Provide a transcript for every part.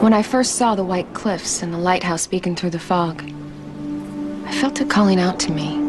When I first saw the white cliffs and the lighthouse beacon through the fog, I felt it calling out to me.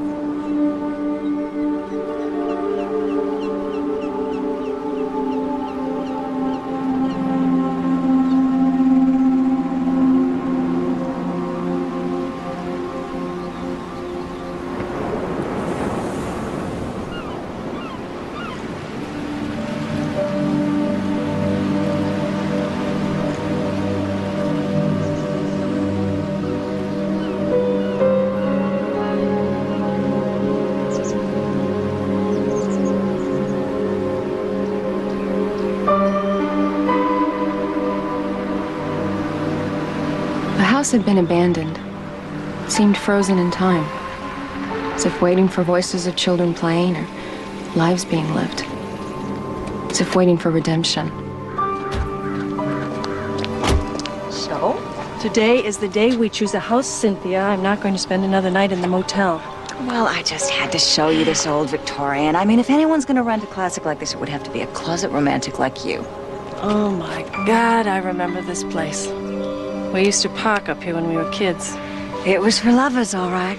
The house had been abandoned. It seemed frozen in time, as if waiting for voices of children playing or lives being lived, as if waiting for redemption. So, today is the day we choose a house, Cynthia. I'm not going to spend another night in the motel. Well, I just had to show you this old Victorian. I mean, if anyone's gonna rent a classic like this, it would have to be a closet romantic like you. Oh my God, I remember this place. We used to park up here when we were kids. It was for lovers, all right.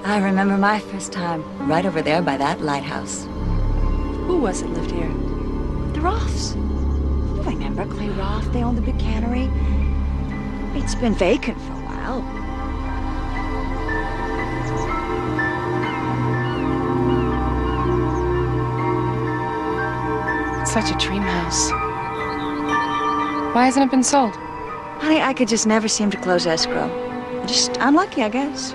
I remember my first time right over there by that lighthouse. Who was it lived here? The Roths. You remember Clay Roth? They owned the big cannery. It's been vacant for a while. It's such a dream house. Why hasn't it been sold? Honey, I could just never seem to close escrow. Just unlucky, I guess.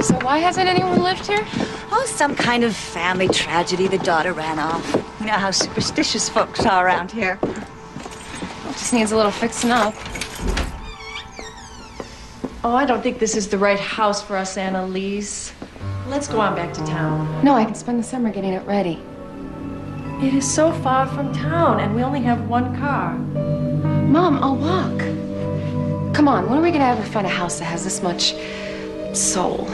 So why hasn't anyone lived here? Oh, some kind of family tragedy. The daughter ran off. You know how superstitious folks are around here. It just needs a little fixing up. Oh, I don't think this is the right house for us, Annalise. Let's go on back to town. No, I can spend the summer getting it ready. It is so far from town, and we only have one car. Mom, I'll walk. Come on, when are we gonna ever find a house that has this much soul?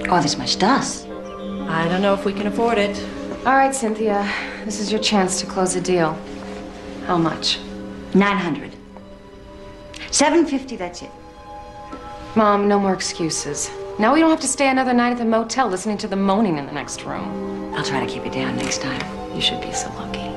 Oh, this much dust. I don't know if we can afford it. All right, Cynthia, this is your chance to close a deal. How much? 900. 750, that's it. Mom, no more excuses. Now we don't have to stay another night at the motel listening to the moaning in the next room. I'll try to keep it down next time. You should be so lucky.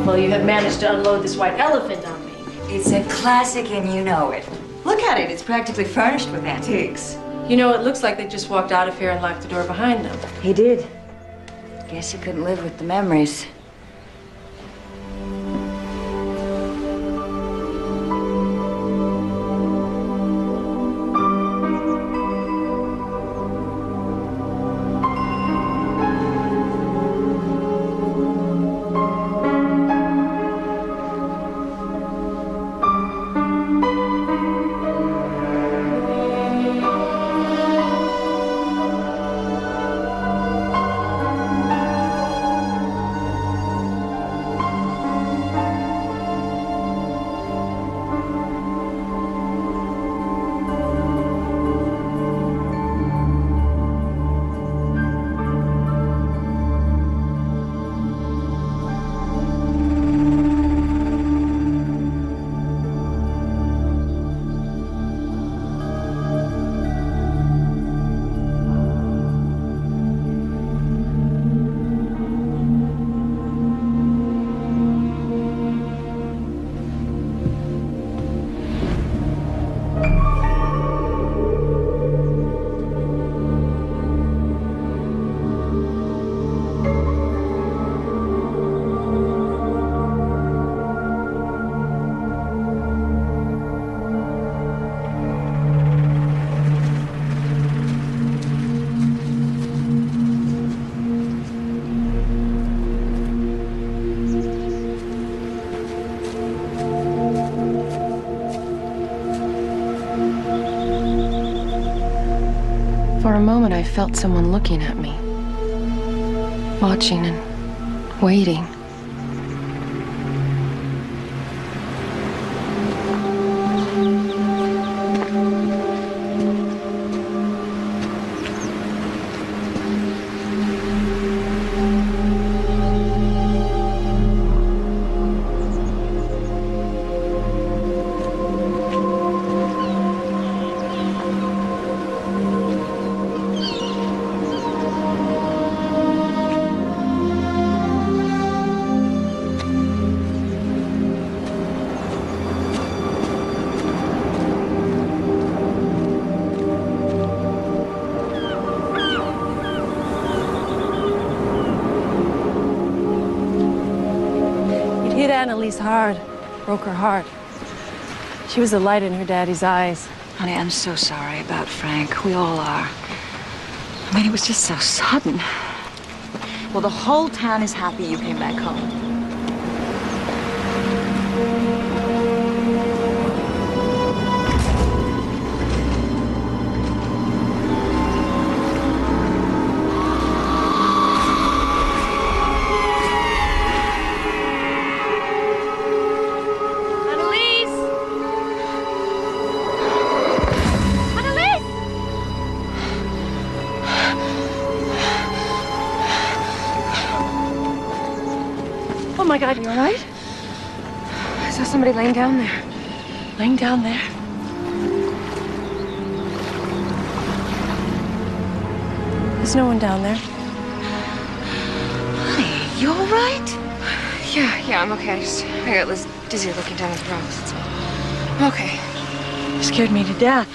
Well, you have managed to unload this white elephant on me. It's a classic and you know it. Look at it, it's practically furnished with antiques. You know, it looks like they just walked out of here and locked the door behind them. He did. Guess he couldn't live with the memories. For a moment, I felt someone looking at me, watching and waiting. Annalise hard. Broke her heart. She was a light in her daddy's eyes. Honey, I'm so sorry about Frank. We all are. I mean, it was just so sudden. Well, the whole town is happy you came back home. Oh my God, you all right? I saw somebody laying down there. Laying down there? There's no one down there. Honey, you all right? Yeah, I'm okay. I got Liz dizzy looking down at the rocks. That's all. I'm okay. You scared me to death.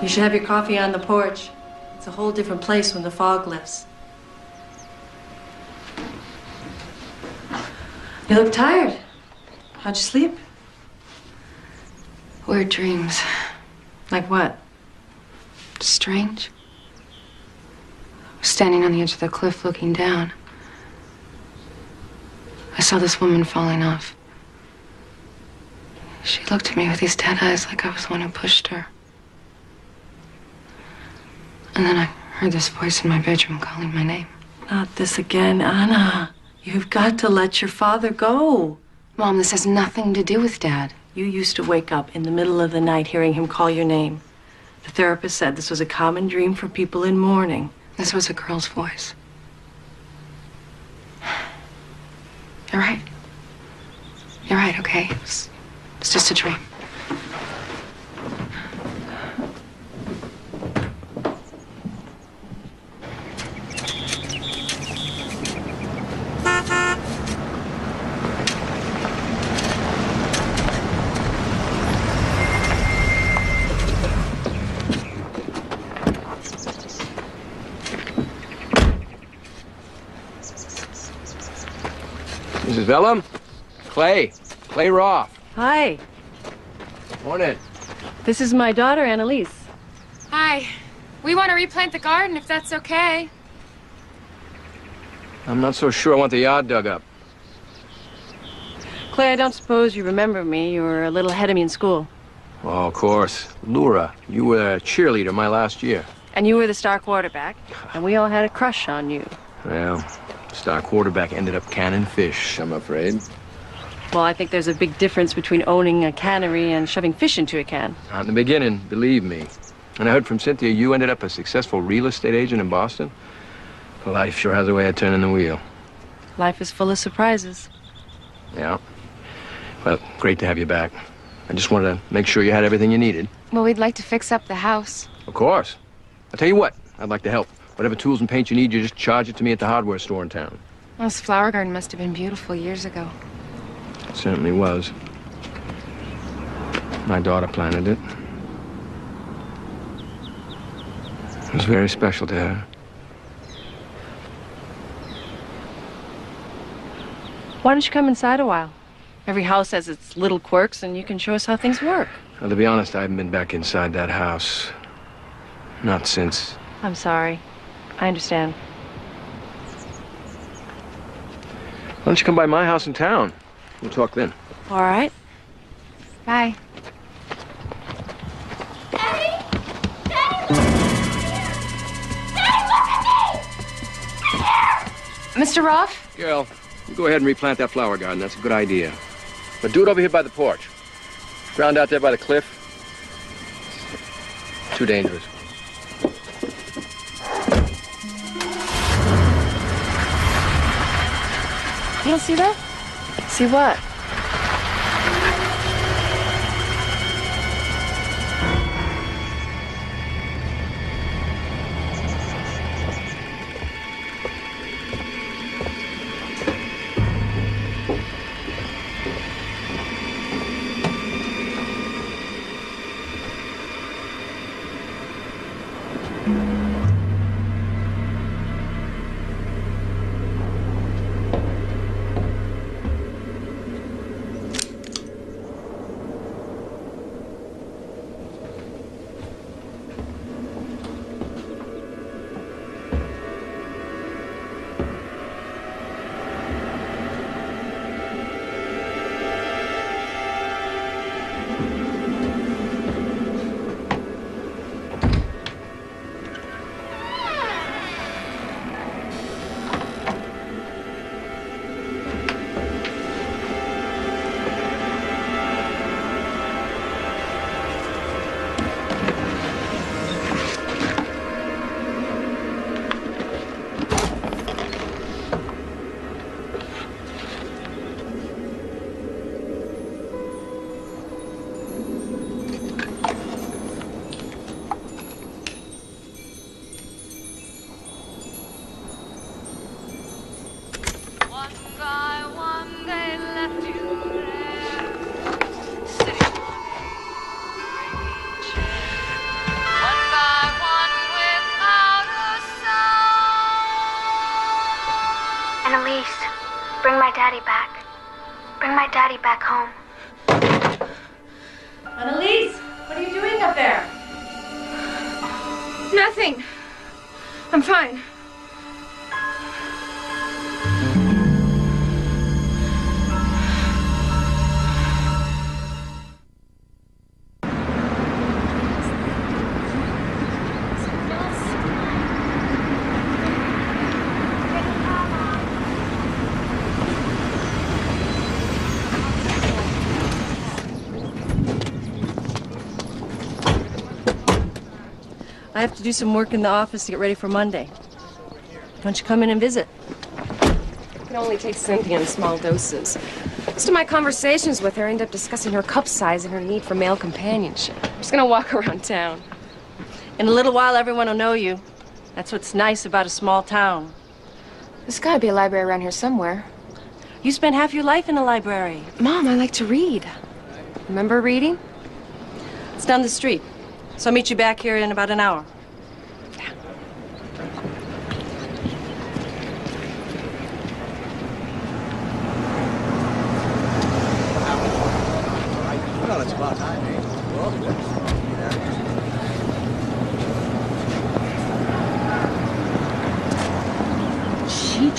You should have your coffee on the porch. It's a whole different place when the fog lifts. You look tired. How'd you sleep? Weird dreams. Like what? Strange. I was standing on the edge of the cliff looking down. I saw this woman falling off. She looked at me with these dead eyes like I was the one who pushed her. And then I heard this voice in my bedroom calling my name. Not this again, Anna. You've got to let your father go. Mom, this has nothing to do with Dad. You used to wake up in the middle of the night hearing him call your name. The therapist said this was a common dream for people in mourning. This was a girl's voice. You're right. You're right, okay? It's just a dream. Mrs. Vellum? Clay Roth. Hi. Morning. This is my daughter, Annalise. Hi. We want to replant the garden if that's okay. I'm not so sure I want the yard dug up. Clay, I don't suppose you remember me. You were a little ahead of me in school. Oh, of course. Laura, you were a cheerleader my last year. And you were the star quarterback. And we all had a crush on you. Well, star quarterback ended up canning fish, I'm afraid. Well, I think there's a big difference between owning a cannery and shoving fish into a can. Not in the beginning, believe me. And I heard from Cynthia you ended up a successful real estate agent in Boston. Life sure has a way of turning the wheel. Life is full of surprises. Yeah. Well, great to have you back. I just wanted to make sure you had everything you needed. Well, we'd like to fix up the house. Of course. I'll tell you what, I'd like to help. Whatever tools and paint you need, you just charge it to me at the hardware store in town. Well, this flower garden must have been beautiful years ago. It certainly was. My daughter planted it. It was very special to her. Why don't you come inside a while? Every house has its little quirks, and you can show us how things work. Well, to be honest, I haven't been back inside that house. Not since. I'm sorry. I understand. Why don't you come by my house in town? We'll talk then. All right. Bye. Mr. Roth? Girl, you go ahead and replant that flower garden. That's a good idea. But do it over here by the porch. Ground out there by the cliff. Too dangerous. You don't see that? See what? Annalise, bring my daddy back. Bring my daddy back home. Annalise, what are you doing up there? Nothing. I'm fine. I have to do some work in the office to get ready for Monday. Why don't you come in and visit? I can only take Cynthia in small doses. Most of my conversations with her end up discussing her cup size and her need for male companionship. I'm just gonna walk around town. In a little while, everyone will know you. That's what's nice about a small town. There's gotta be a library around here somewhere. You spent half your life in a library. Mom, I like to read. Remember reading? It's down the street. So I'll meet you back here in about an hour.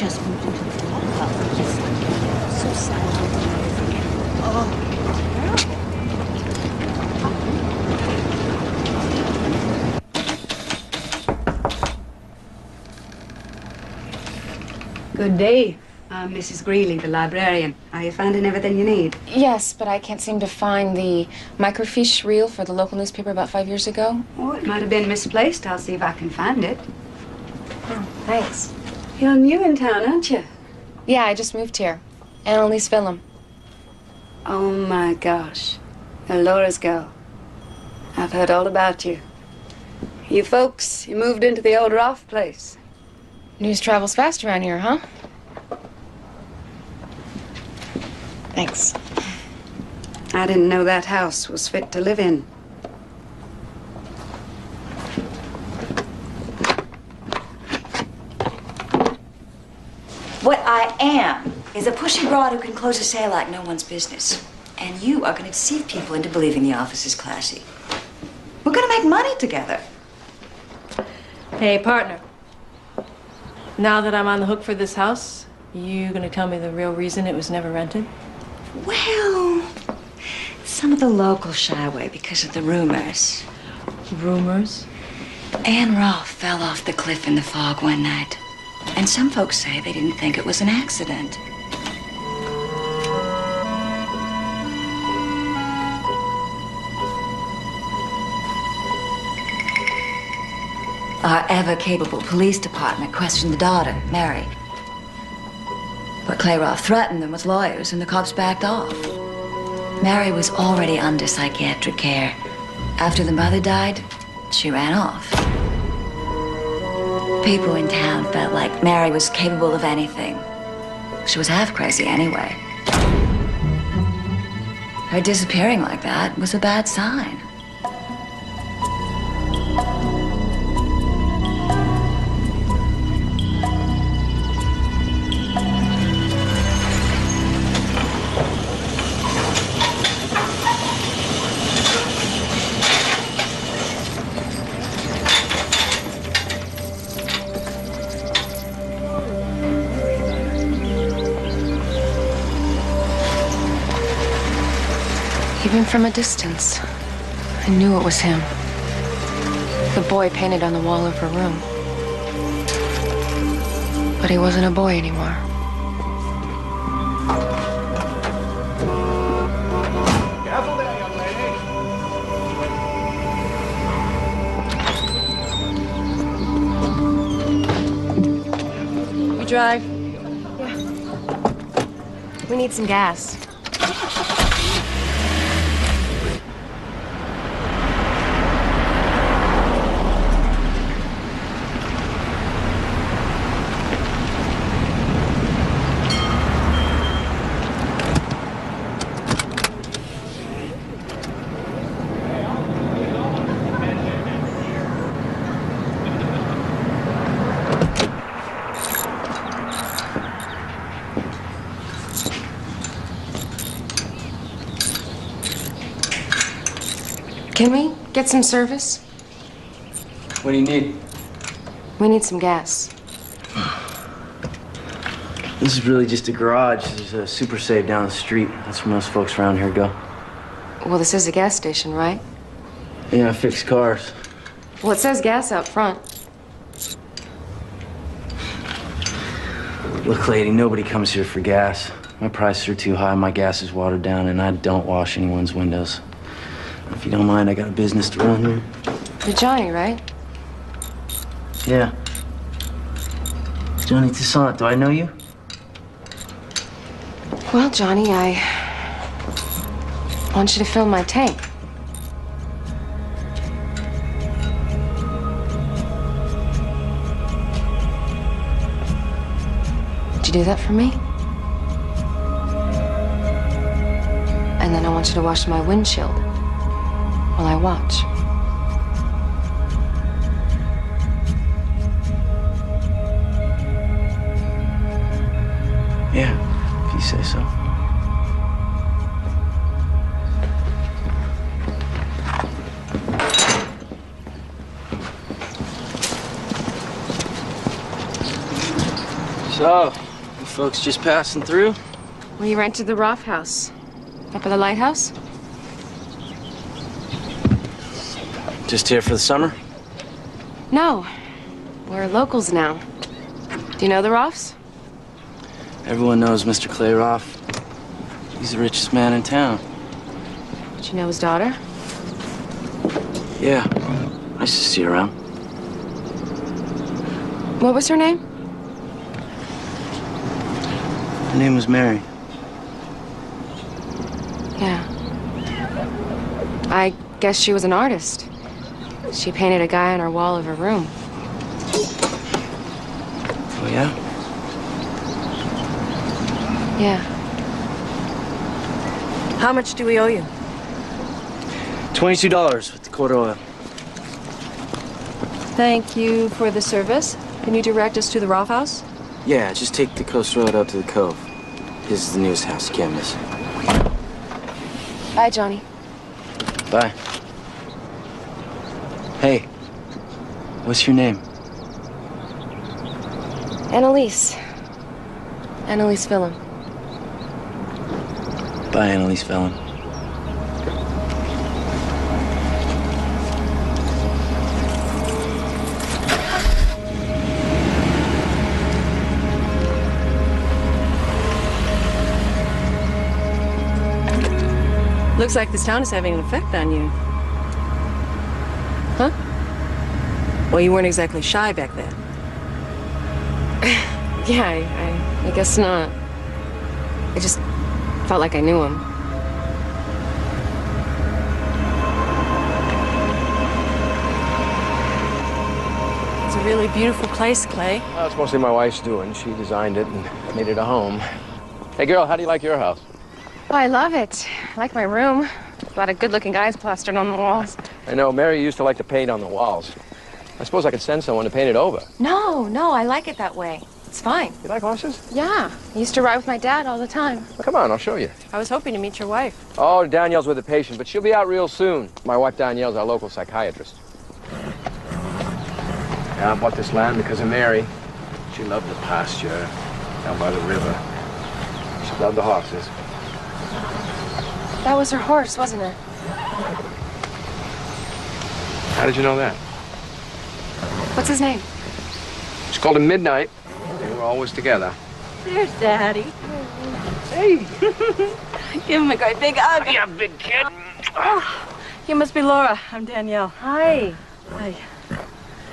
just moved into the flat. Oh, yes. So sad. I'll never forget. Oh, terrible. Good day. I'm Mrs. Greeley, the librarian. Are you finding everything you need? Yes, but I can't seem to find the microfiche reel for the local newspaper about 5 years ago. Oh, it might have been misplaced. I'll see if I can find it. Oh, thanks. You're new in town, aren't you? Yeah, I just moved here. Annalise Phillum. Oh, my gosh. Laura's girl. I've heard all about you. You folks, you moved into the old Roth place. News travels fast around here, huh? Thanks. I didn't know that house was fit to live in. What I am is a pushy broad who can close a sale like no one's business. And you are going to deceive people into believing the office is classy. We're going to make money together. Hey, partner. Now that I'm on the hook for this house, you gonna tell me the real reason it was never rented? Well, some of the locals shy away because of the rumors. Rumors? Ann Rolfe fell off the cliff in the fog one night. And some folks say they didn't think it was an accident. Our ever-capable police department questioned the daughter, Mary. But Clay Rolfe threatened them with lawyers, and the cops backed off. Mary was already under psychiatric care. After the mother died, she ran off. People in town felt like Mary was capable of anything. She was half crazy anyway. Her disappearing like that was a bad sign. Even from a distance, I knew it was him. The boy painted on the wall of her room. But he wasn't a boy anymore. Careful there, young lady. You drive? We need some gas. Can we get some service? What do you need? We need some gas. This is really just a garage. There's a Super Save down the street. That's where most folks around here go. Well, this is a gas station, right? Yeah, I fix cars. Well, it says gas out front. Look, lady, nobody comes here for gas. My prices are too high, my gas is watered down, and I don't wash anyone's windows. If you don't mind, I got a business to run here. You're Johnny, right? Yeah. Johnny Toussaint, do I know you? Well, Johnny, I want you to fill my tank. Would you do that for me? And then I want you to wash my windshield while I watch. Yeah, if you say so. So, you folks just passing through? We rented the Roth house. Up at the lighthouse? Just here for the summer? No. We're locals now. Do you know the Roths? Everyone knows Mr. Clay Roth. He's the richest man in town. Did you know his daughter? Yeah, I used to see her around. What was her name? Her name was Mary. Yeah. I guess she was an artist. She painted a guy on her wall of her room. Oh, yeah? Yeah. How much do we owe you? $22 with the quarter oil. Thank you for the service. Can you direct us to the Roth house? Yeah, just take the coast road out to the cove. This is the newest house. You can't miss it. Bye, Johnny. Bye. Hey, what's your name? Annalise. Annalise Phillum. Bye, Annalise Fallon. Looks like this town is having an effect on you. Huh? Well, you weren't exactly shy back then. Yeah, I guess not. I just felt like I knew him. It's a really beautiful place, Clay. Well, it's mostly my wife's doing. She designed it and made it a home. Hey, girl, how do you like your house? Oh, I love it. I like my room. A lot of good-looking guys plastered on the walls. I know, Mary used to like to paint on the walls. I suppose I could send someone to paint it over. No, I like it that way. It's fine. You like horses? Yeah, I used to ride with my dad all the time. Well, come on, I'll show you. I was hoping to meet your wife. Oh, Danielle's with a patient, but she'll be out real soon. My wife Danielle's our local psychiatrist. Yeah, I bought this land because of Mary. She loved the pasture down by the river. She loved the horses. That was her horse, wasn't it? How did you know that? What's his name? She called him Midnight. They were always together. There's Daddy. Hey. Give him a great big hug. Yeah, big kid. Oh, you must be Laura. I'm Danielle. Hi. Hi.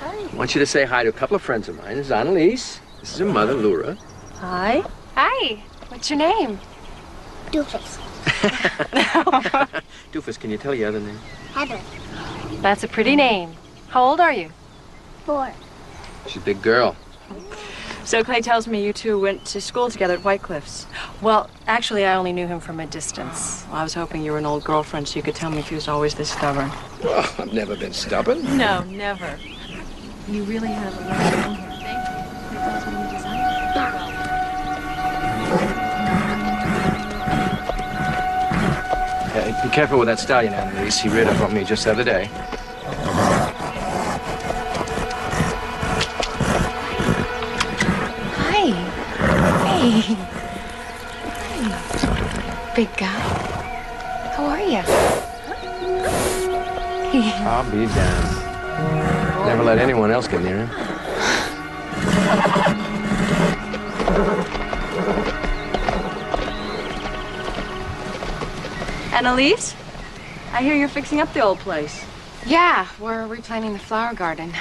I want you to say hi to a couple of friends of mine. This is Annalise. This is her mother, Laura. Hi. Hi. What's your name? Doofus. Doofus, can you tell your other name? Heather. That's a pretty name. How old are you? 4. She's a big girl. So Clay tells me you two went to school together at White Cliffs. Well, actually, I only knew him from a distance. Well, I was hoping you were an old girlfriend so you could tell me if he was always this stubborn. Well, I've never been stubborn. No, never. You really have a nice room here. Thank you. Who tells me you designed it? Hey, be careful with that stallion, Annalise. He reared up on me just the other day. Hi. Hey. Hi. Big guy. How are you? I'll be damned. Never let anyone else get near him. Annalise? I hear you're fixing up the old place. Yeah, we're replanting the flower garden.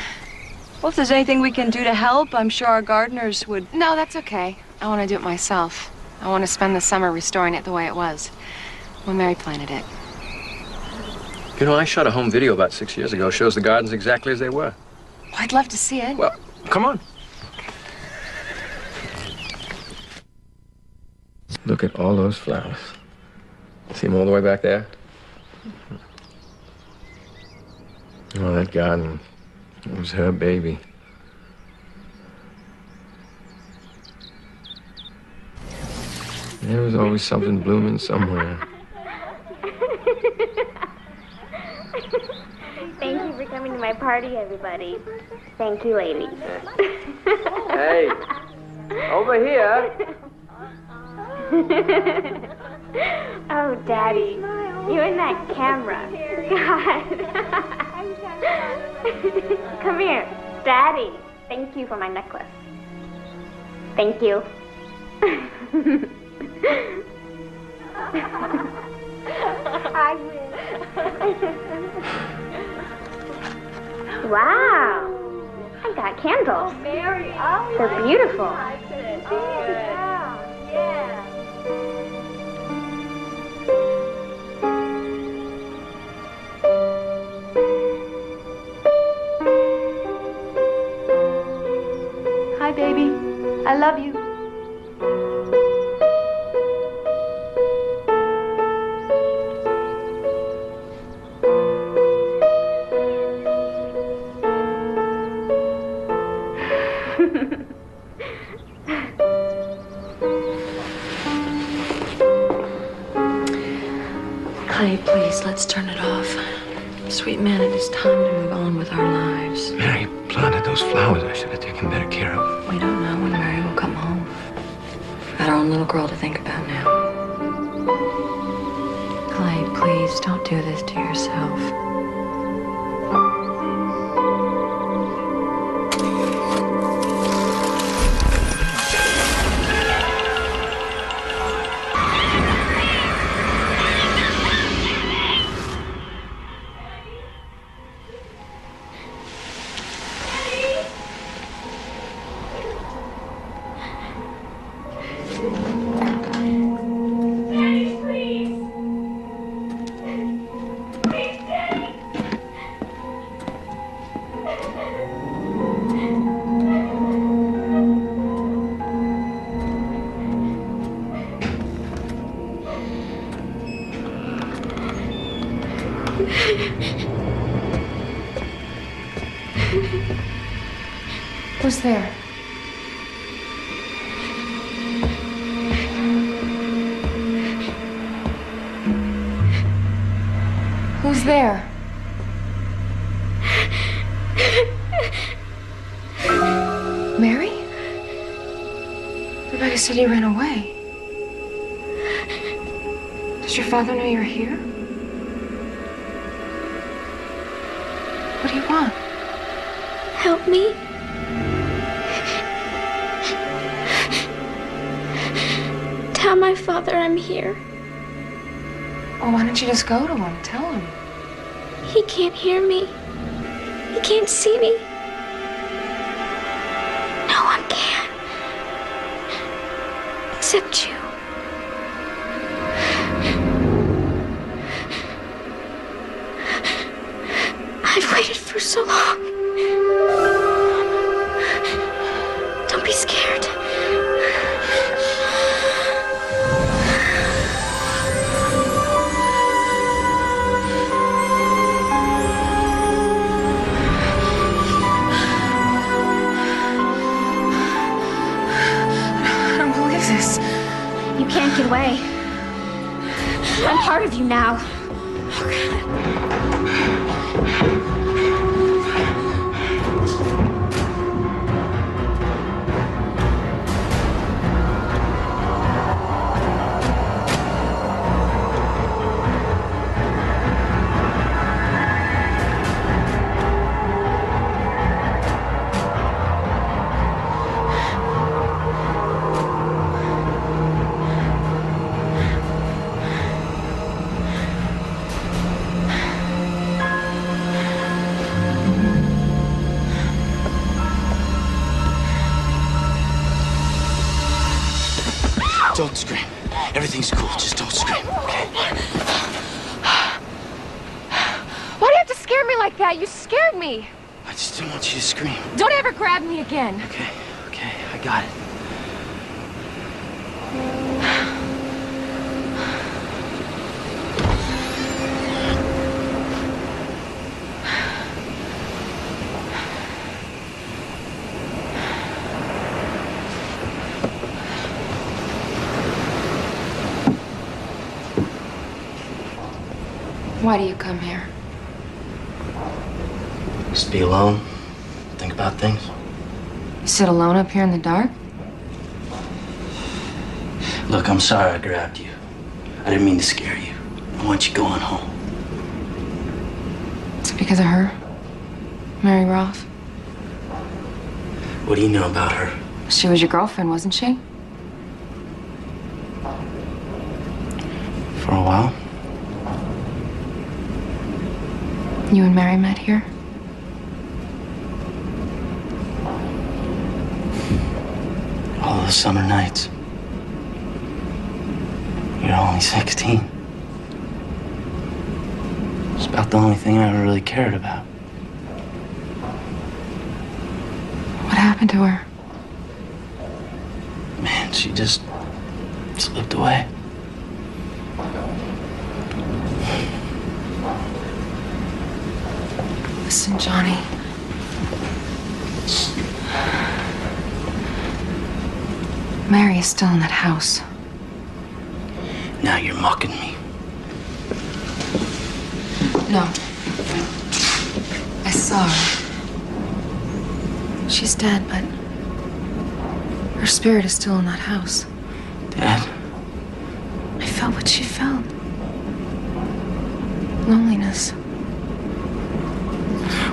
Well, if there's anything we can do to help, I'm sure our gardeners would... No, that's okay. I want to do it myself. I want to spend the summer restoring it the way it was when Mary planted it. You know, I shot a home video about 6 years ago. Shows the gardens exactly as they were. Oh, I'd love to see it. Well, come on. Look at all those flowers. See them all the way back there? Oh, that garden. It was her baby. There was always something blooming somewhere. Thank you for coming to my party, everybody. Thank you, ladies. Hey, Over here. Oh, Daddy. You and that camera. God. Come here. Daddy. Thank you for my necklace. Thank you. I will. Wow. I got candles. Mary, they're beautiful. Yeah. Hi, baby. I love you. Clay, please, let's turn it off. Sweet man, it is time to move on with our lives. Mary planted those flowers. I should have taken better care of. We don't know when Mary will come home. We've got our own little girl to think about now. Clay, please, don't do this to yourself. Who's there? Who's there? Mary? Rebecca said you ran away. Does your father know you're here? What do you want? Help me. Tell my father I'm here. Well, why don't you just go to him and tell him? He can't hear me. He can't see me. No one can. Except you. I've waited for so long. Don't be scared. I don't believe this. You can't get away. I'm part of you now. Don't scream. Everything's cool. Just don't scream, okay? Why do you have to scare me like that? You scared me. I just don't want you to scream. Don't ever grab me again. Okay, I got it. Why do you come here? Just be alone. Think about things. You sit alone up here in the dark? Look, I'm sorry I grabbed you. I didn't mean to scare you. I want you going home. Is it because of her? Mary Roth? What do you know about her? She was your girlfriend, wasn't she? For a while. You and Mary met here? All those summer nights. You're only 16. It's about the only thing I ever really cared about. What happened to her? Man, she just slipped away. Listen, Johnny. Mary is still in that house. Now you're mocking me. No. I saw her. She's dead, but her spirit is still in that house. Dad? I felt what she felt. Loneliness.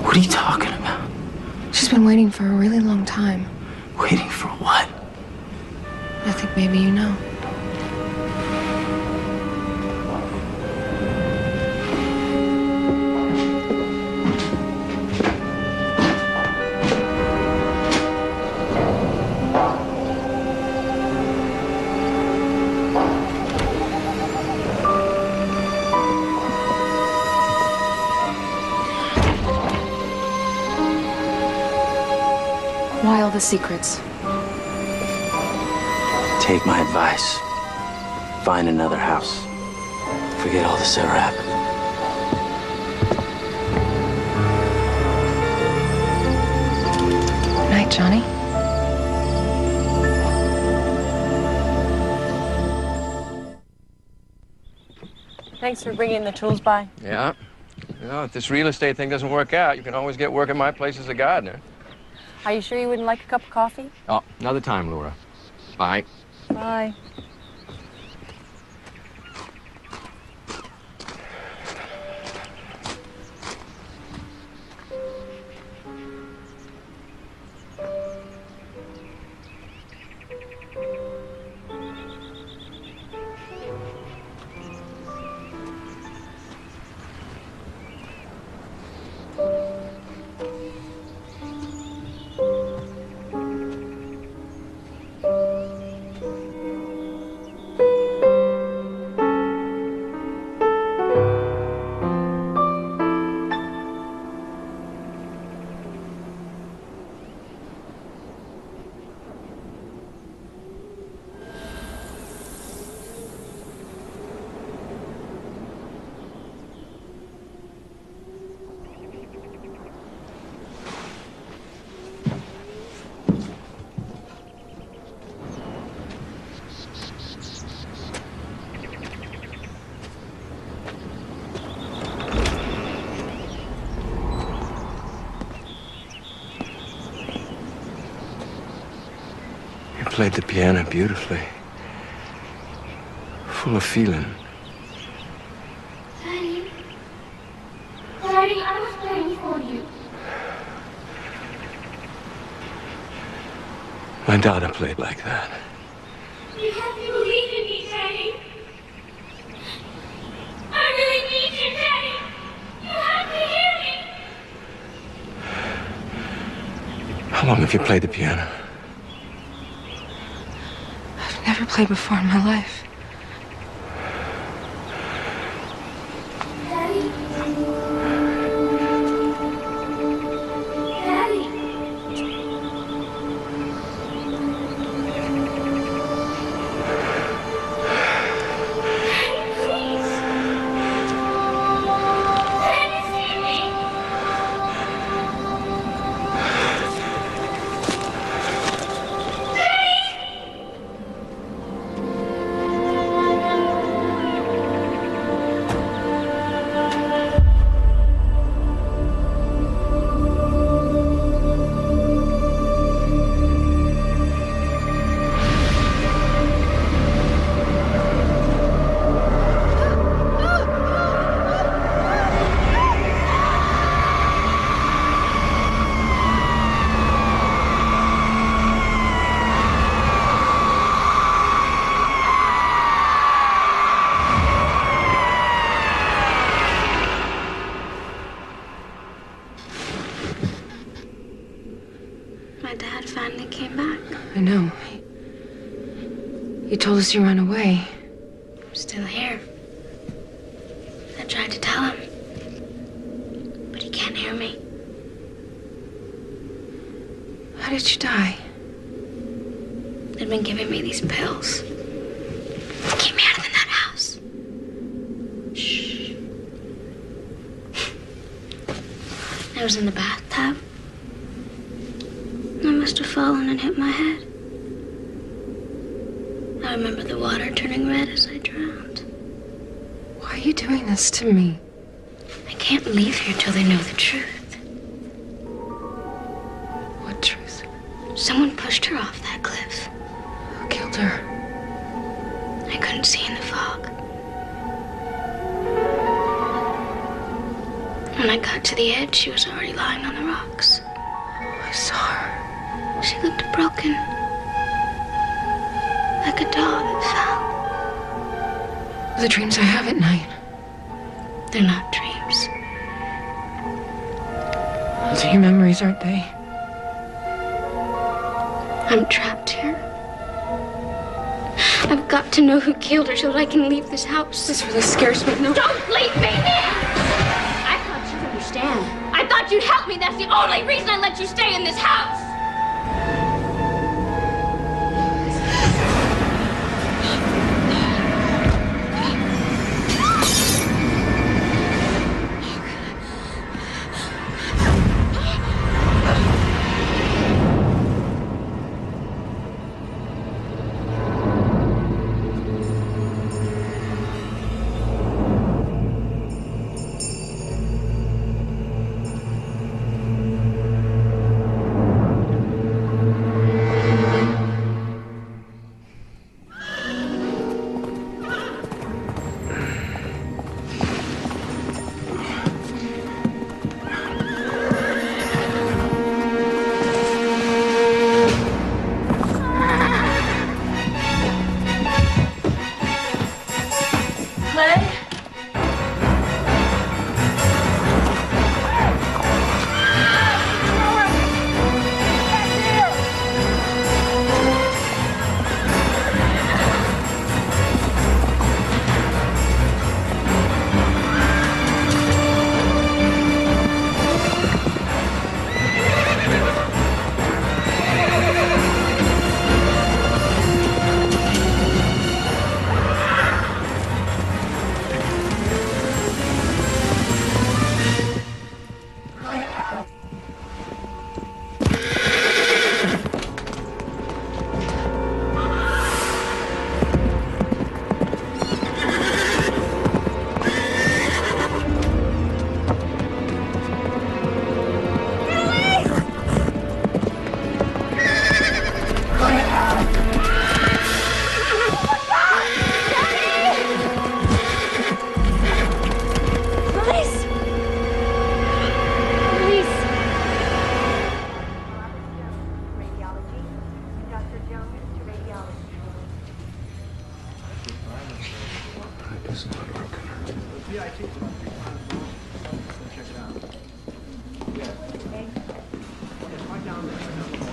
What are you talking about? She's been waiting for a really long time. Waiting for what? I think maybe you know. Why all the secrets? Take my advice. Find another house. Forget all this ever happened. Good night, Johnny. Thanks for bringing the tools by. Yeah. You know, if this real estate thing doesn't work out, you can always get work at my place as a gardener. Are you sure you wouldn't like a cup of coffee? Oh, another time, Laura. Bye. Bye. Played the piano beautifully. Full of feeling. Daddy. Daddy, I was praying for you. My daughter played like that. You have to believe in me, Daddy. I really need you, Daddy. You have to hear me. How long have you played the piano? I've never played before in my life. Daddy. Daddy. my dad finally came back. I know. He told us you ran away. I'm still here. I tried to tell him, but he can't hear me. How did you die? They'd been giving me these pills. Keep me out of that house. Shh. I was in the bathtub. I must have fallen and hit my head. I remember the water turning red as I drowned. Why are you doing this to me? I can't leave here till they know the truth. What truth? Someone pushed her off that cliff. Who killed her? I couldn't see in the fog. When I got to the edge, she was already lying on the rocks. I saw her. She looked broken. Like a doll that fell. The dreams I have at night. They're not dreams. Those are your memories, aren't they? I'm trapped here. I've got to know who killed her so that I can leave this house. This really scares me. No. Don't leave me! I thought you'd understand. I thought you'd help me. That's the only reason I let you stay in this house.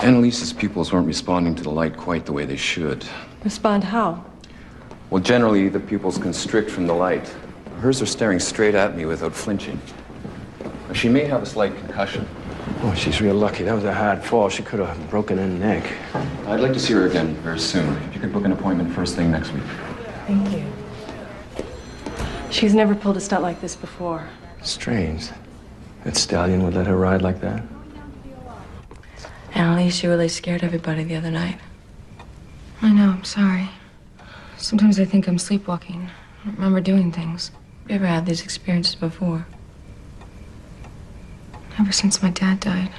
Annalise's pupils weren't responding to the light quite the way they should. Respond how? Well, generally, the pupils constrict from the light. Hers are staring straight at me without flinching. She may have a slight concussion. Oh, she's real lucky. That was a hard fall. She could have broken her neck. I'd like to see her again very soon. If you could book an appointment first thing next week. Thank you. She's never pulled a stunt like this before. Strange. That stallion would let her ride like that. Annalise, you really scared everybody the other night. I know, I'm sorry. Sometimes I think I'm sleepwalking. I don't remember doing things. You ever had these experiences before? Ever since my dad died.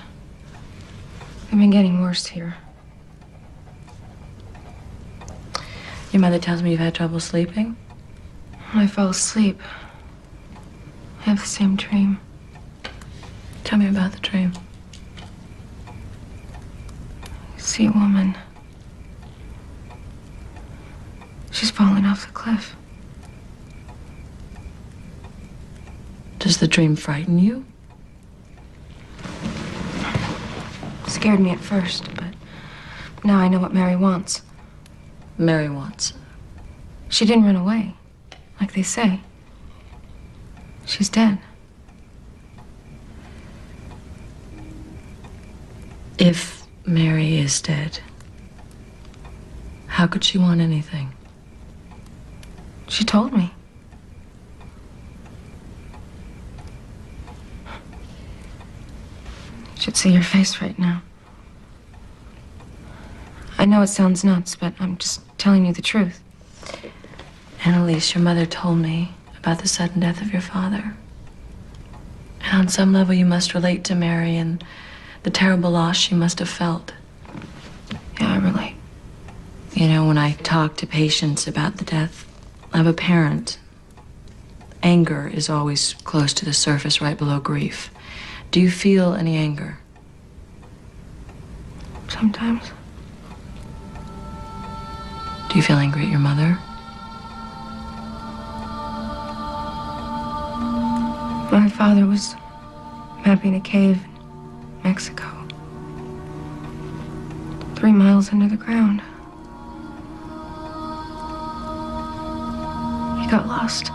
They've been getting worse here. Your mother tells me you've had trouble sleeping? When I fell asleep, I have the same dream. Tell me about the dream. I see a woman. She's falling off the cliff. Does the dream frighten you? scared me at first, but now I know what Mary wants. Mary wants. She didn't run away, like they say. She's dead. If Mary is dead, how could she want anything? She told me. You should see your face right now. I know it sounds nuts, but I'm just telling you the truth. Annalise, your mother told me about the sudden death of your father. And on some level, you must relate to Mary and the terrible loss she must have felt. Yeah, I relate. You know, when I talk to patients about the death of a parent, anger is always close to the surface, right below grief. Do you feel any anger? Sometimes. Do you feel angry at your mother? My father was mapping a cave in Mexico. 3 miles under the ground. He got lost.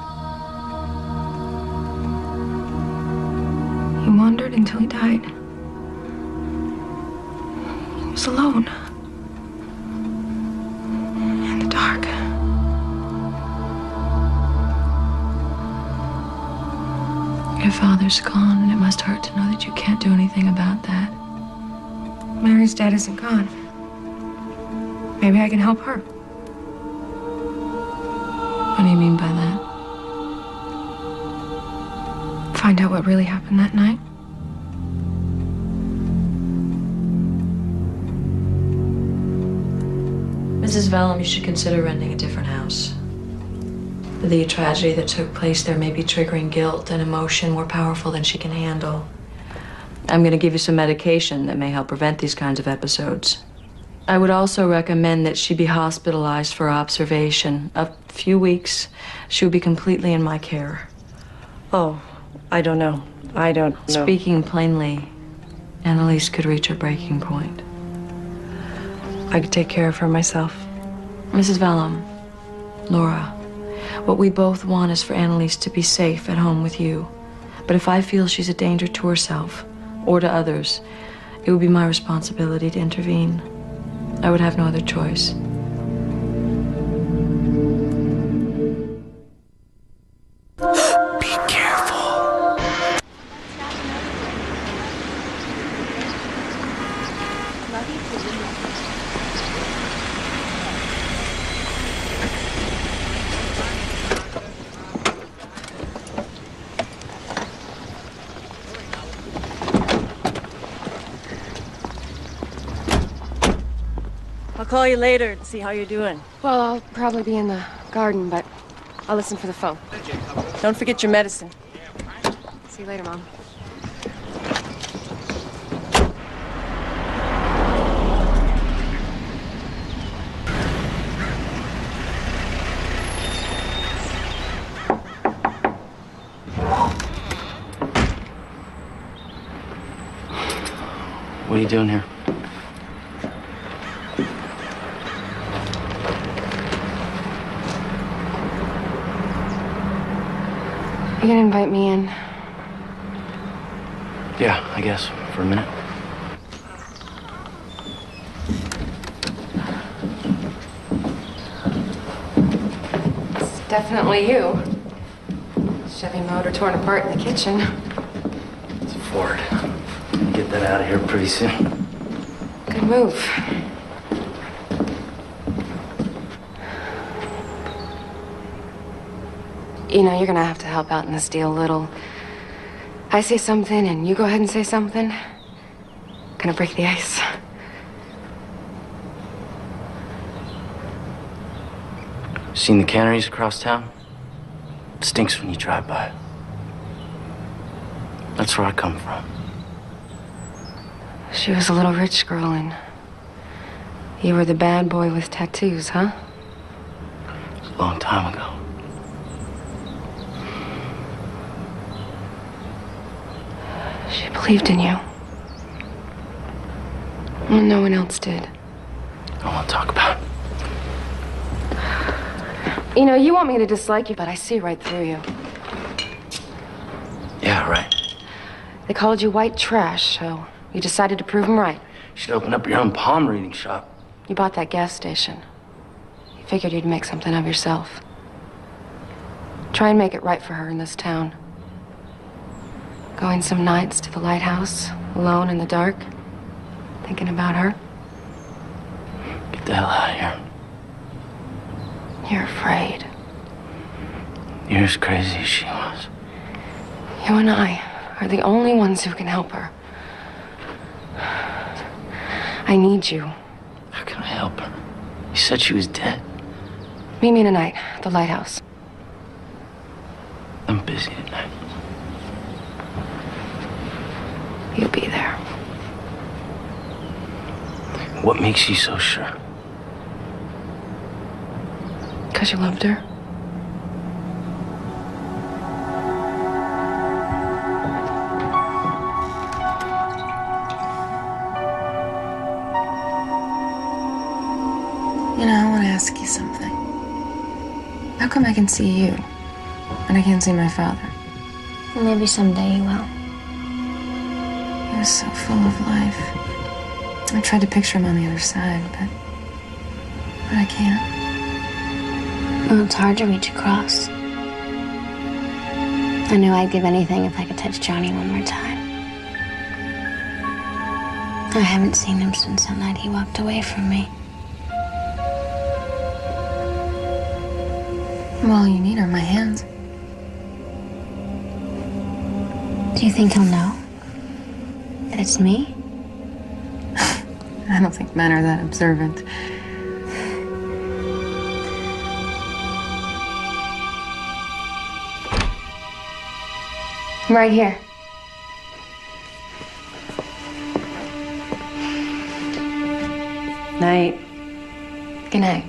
He wandered until he died. He was alone. In the dark. Your father's gone, and it must hurt to know that you can't do anything about that. Mary's dad isn't gone. Maybe I can help her. What do you mean by that? Find out what really happened that night. Mrs. Vellum, you should consider renting a different house. The tragedy that took place there may be triggering guilt and emotion more powerful than she can handle. I'm going to give you some medication that may help prevent these kinds of episodes. I would also recommend that she be hospitalized for observation. A few weeks, she would be completely in my care. Oh, I don't know. I don't know. Speaking plainly, Annalise could reach her breaking point. I could take care of her myself. Mrs. Vellum, Laura, what we both want is for Annalise to be safe at home with you. But if I feel she's a danger to herself or to others, it would be my responsibility to intervene. I would have no other choice. Be careful. I'll call you later to see how you're doing. Well, I'll probably be in the garden, but I'll listen for the phone. Don't forget your medicine. See you later, Mom. What are you doing here? You gonna invite me in? Yeah, I guess, for a minute. It's definitely you. Chevy motor torn apart in the kitchen. It's a Ford. I'll get that out of here pretty soon. Good move. You know, you're gonna have to help out in this deal a little. I say something and you go ahead and say something. Gonna break the ice. Seen the canneries across town? Stinks when you drive by. That's where I come from. She was a little rich girl and you were the bad boy with tattoos, huh? It was a long time ago. She believed in you. Well, no one else did. I won't talk about it. You know, you want me to dislike you, but I see right through you. Yeah, right. They called you white trash, so you decided to prove them right. You should open up your own palm reading shop. You bought that gas station. You figured you'd make something of yourself. Try and make it right for her in this town. Going some nights to the lighthouse, alone in the dark, thinking about her. Get the hell out of here. You're afraid. You're as crazy as she was. You and I are the only ones who can help her. I need you. How can I help her? You said she was dead. Meet me tonight at the lighthouse. I'm busy tonight. You'll be there. What makes you so sure? Because you loved her? You know, I want to ask you something. How come I can see you, and I can't see my father? Well, maybe someday you will. He was so full of life. I tried to picture him on the other side, but I can't. Well, it's hard to reach across. I knew I'd give anything if I could touch Johnny one more time. I haven't seen him since that night he walked away from me. Well, all you need are my hands. Do you think he'll know that it's me? I don't think men are that observant. Right here. Night. Good night.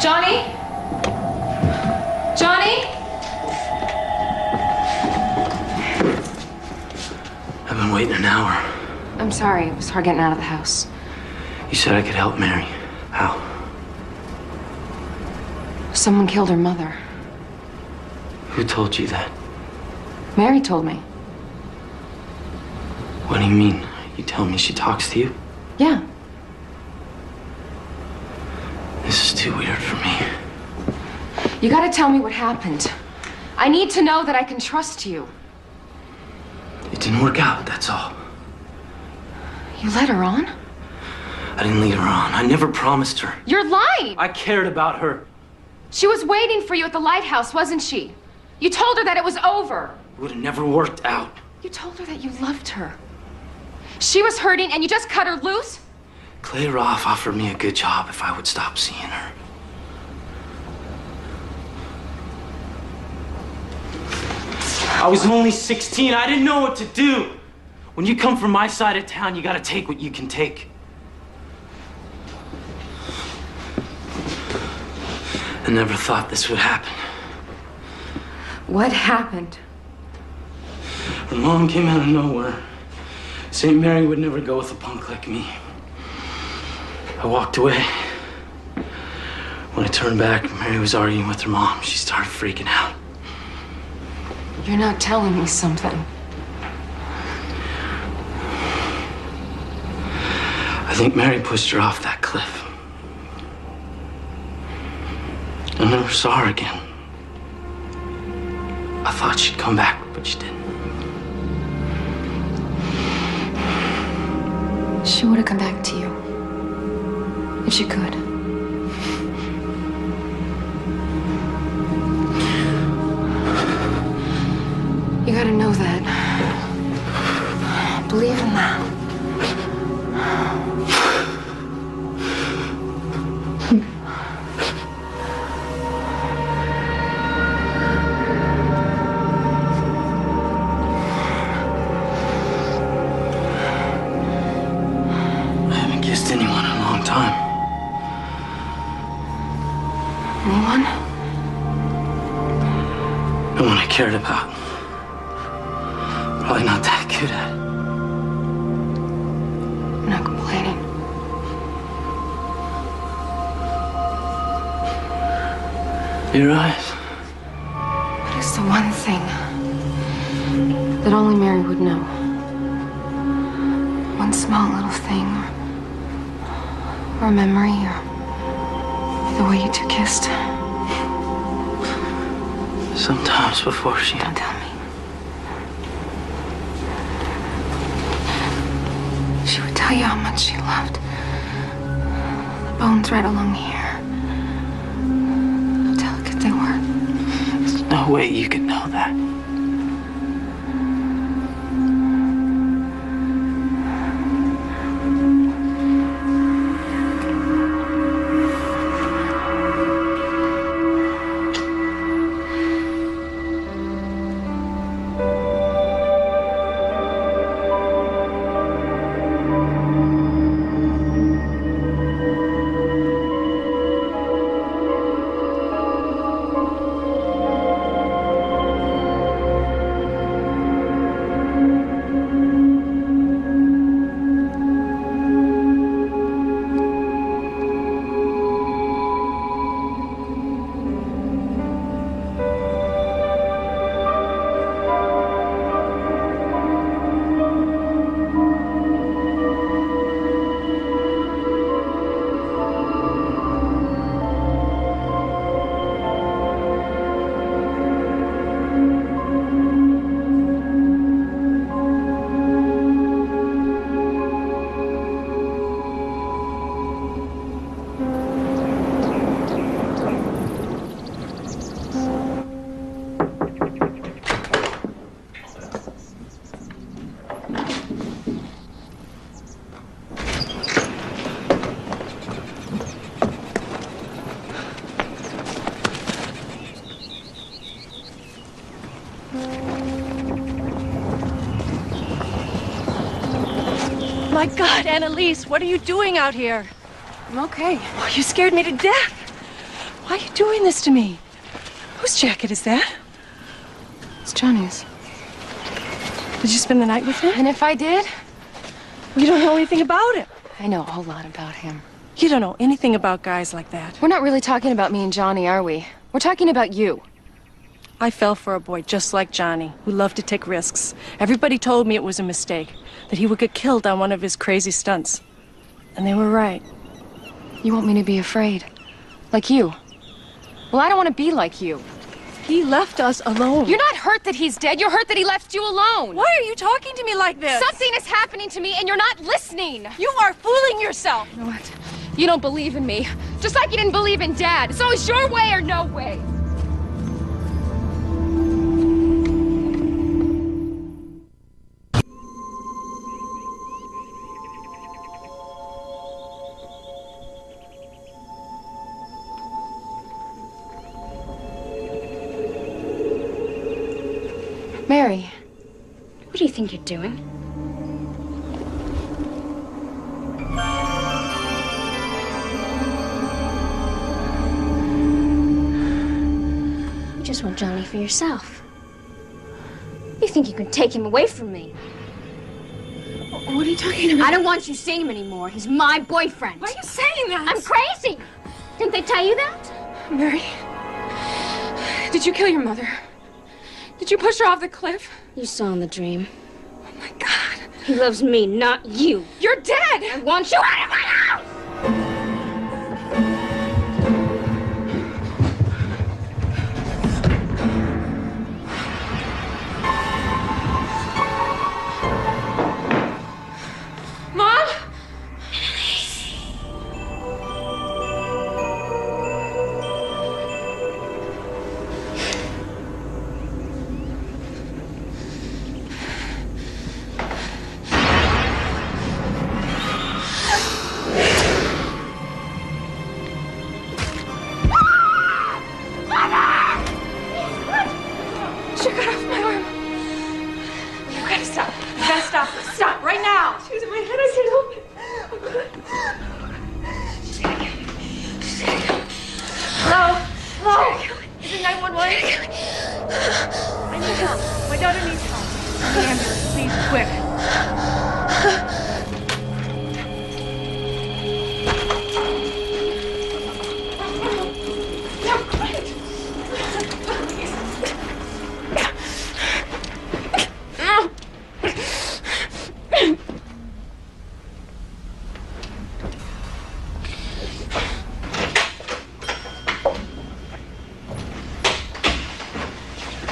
Johnny? Johnny? I've been waiting an hour. I'm sorry. It was hard getting out of the house. You said I could help Mary. How? Someone killed her mother. Who told you that? Mary told me. What do you mean? You tell me she talks to you? Yeah. This is too weird for me. You gotta tell me what happened. I need to know that I can trust you. It didn't work out, that's all. You led her on? I didn't lead her on. I never promised her. You're lying! I cared about her. She was waiting for you at the lighthouse, wasn't she? You told her that it was over. It would have never worked out. You told her that you loved her. She was hurting and you just cut her loose? Clay Roth offered me a good job if I would stop seeing her. I was only 16. I didn't know what to do. When you come from my side of town, you gotta take what you can take. I never thought this would happen. What happened? Her mom came out of nowhere. St. Mary would never go with a punk like me. I walked away. When I turned back, Mary was arguing with her mom. She started freaking out. You're not telling me something. I think Mary pushed her off that cliff. I never saw her again. I thought she'd come back, but she didn't. She would have come back to you. If she could. You gotta know that. Believe in that. The one I cared about. Probably not that good at it. I'm not complaining. You're right. What is the one thing that only Mary would know? One small little thing, or a memory, or the way you two kissed. Sometimes before she... Don't tell me. She would tell you how much she loved the bones right along here. How delicate they were. There's no way you could know that. My God, Annalise, what are you doing out here? I'm okay. Oh, you scared me to death. Why are you doing this to me? Whose jacket is that? It's Johnny's. Did you spend the night with him? And if I did? You don't know anything about him. I know a whole lot about him. You don't know anything about guys like that. We're not really talking about me and Johnny, are we? We're talking about you. I fell for a boy just like Johnny, who loved to take risks. Everybody told me it was a mistake, that he would get killed on one of his crazy stunts. And they were right. You want me to be afraid? Like you? Well, I don't want to be like you. He left us alone. You're not hurt that he's dead. You're hurt that he left you alone. Why are you talking to me like this? Something is happening to me and you're not listening. You are fooling yourself. You know what? You don't believe in me. Just like you didn't believe in Dad. It's always your way or no way. Mary. What do you think you're doing? You just want Johnny for yourself. You think you can take him away from me? What are you talking about? I don't want you seeing him anymore. He's my boyfriend. Why are you saying that? I'm crazy. Didn't they tell you that? Mary, did you kill your mother? Did you push her off the cliff? You saw in the dream. Oh my God. He loves me, not you. You're dead! I want you out of my house! Mom? I need help. My daughter needs help. The ambulance, please, quick.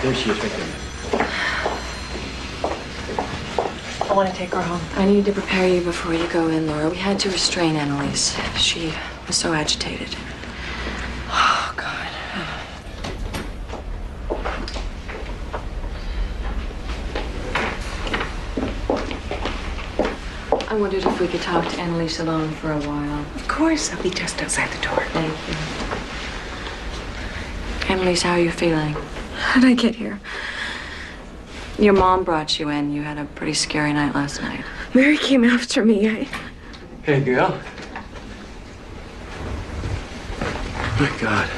There she is, right there. I want to take her home. I need to prepare you before you go in, Laura. We had to restrain Annalise. She was so agitated. Oh, God. I wondered if we could talk to Annalise alone for a while. Of course, I'll be just outside the door. Thank you. Annalise, how are you feeling? How did I get here? Your mom brought you in. You had a pretty scary night last night. Mary came after me. Hey, girl. My God.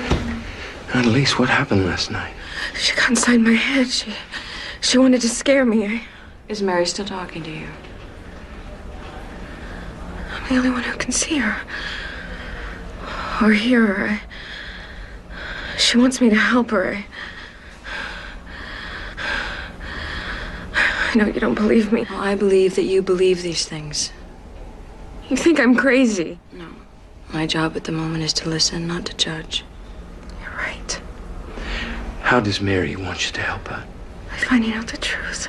Annalise, what happened last night? She got inside my head. She wanted to scare me. Is Mary still talking to you? I'm the only one who can see her. Or hear her. She wants me to help her. I know you don't believe me. Well, I believe that you believe these things. You think I'm crazy? No. My job at the moment is to listen, not to judge. You're right. How does Mary want you to help her? By finding out the truth.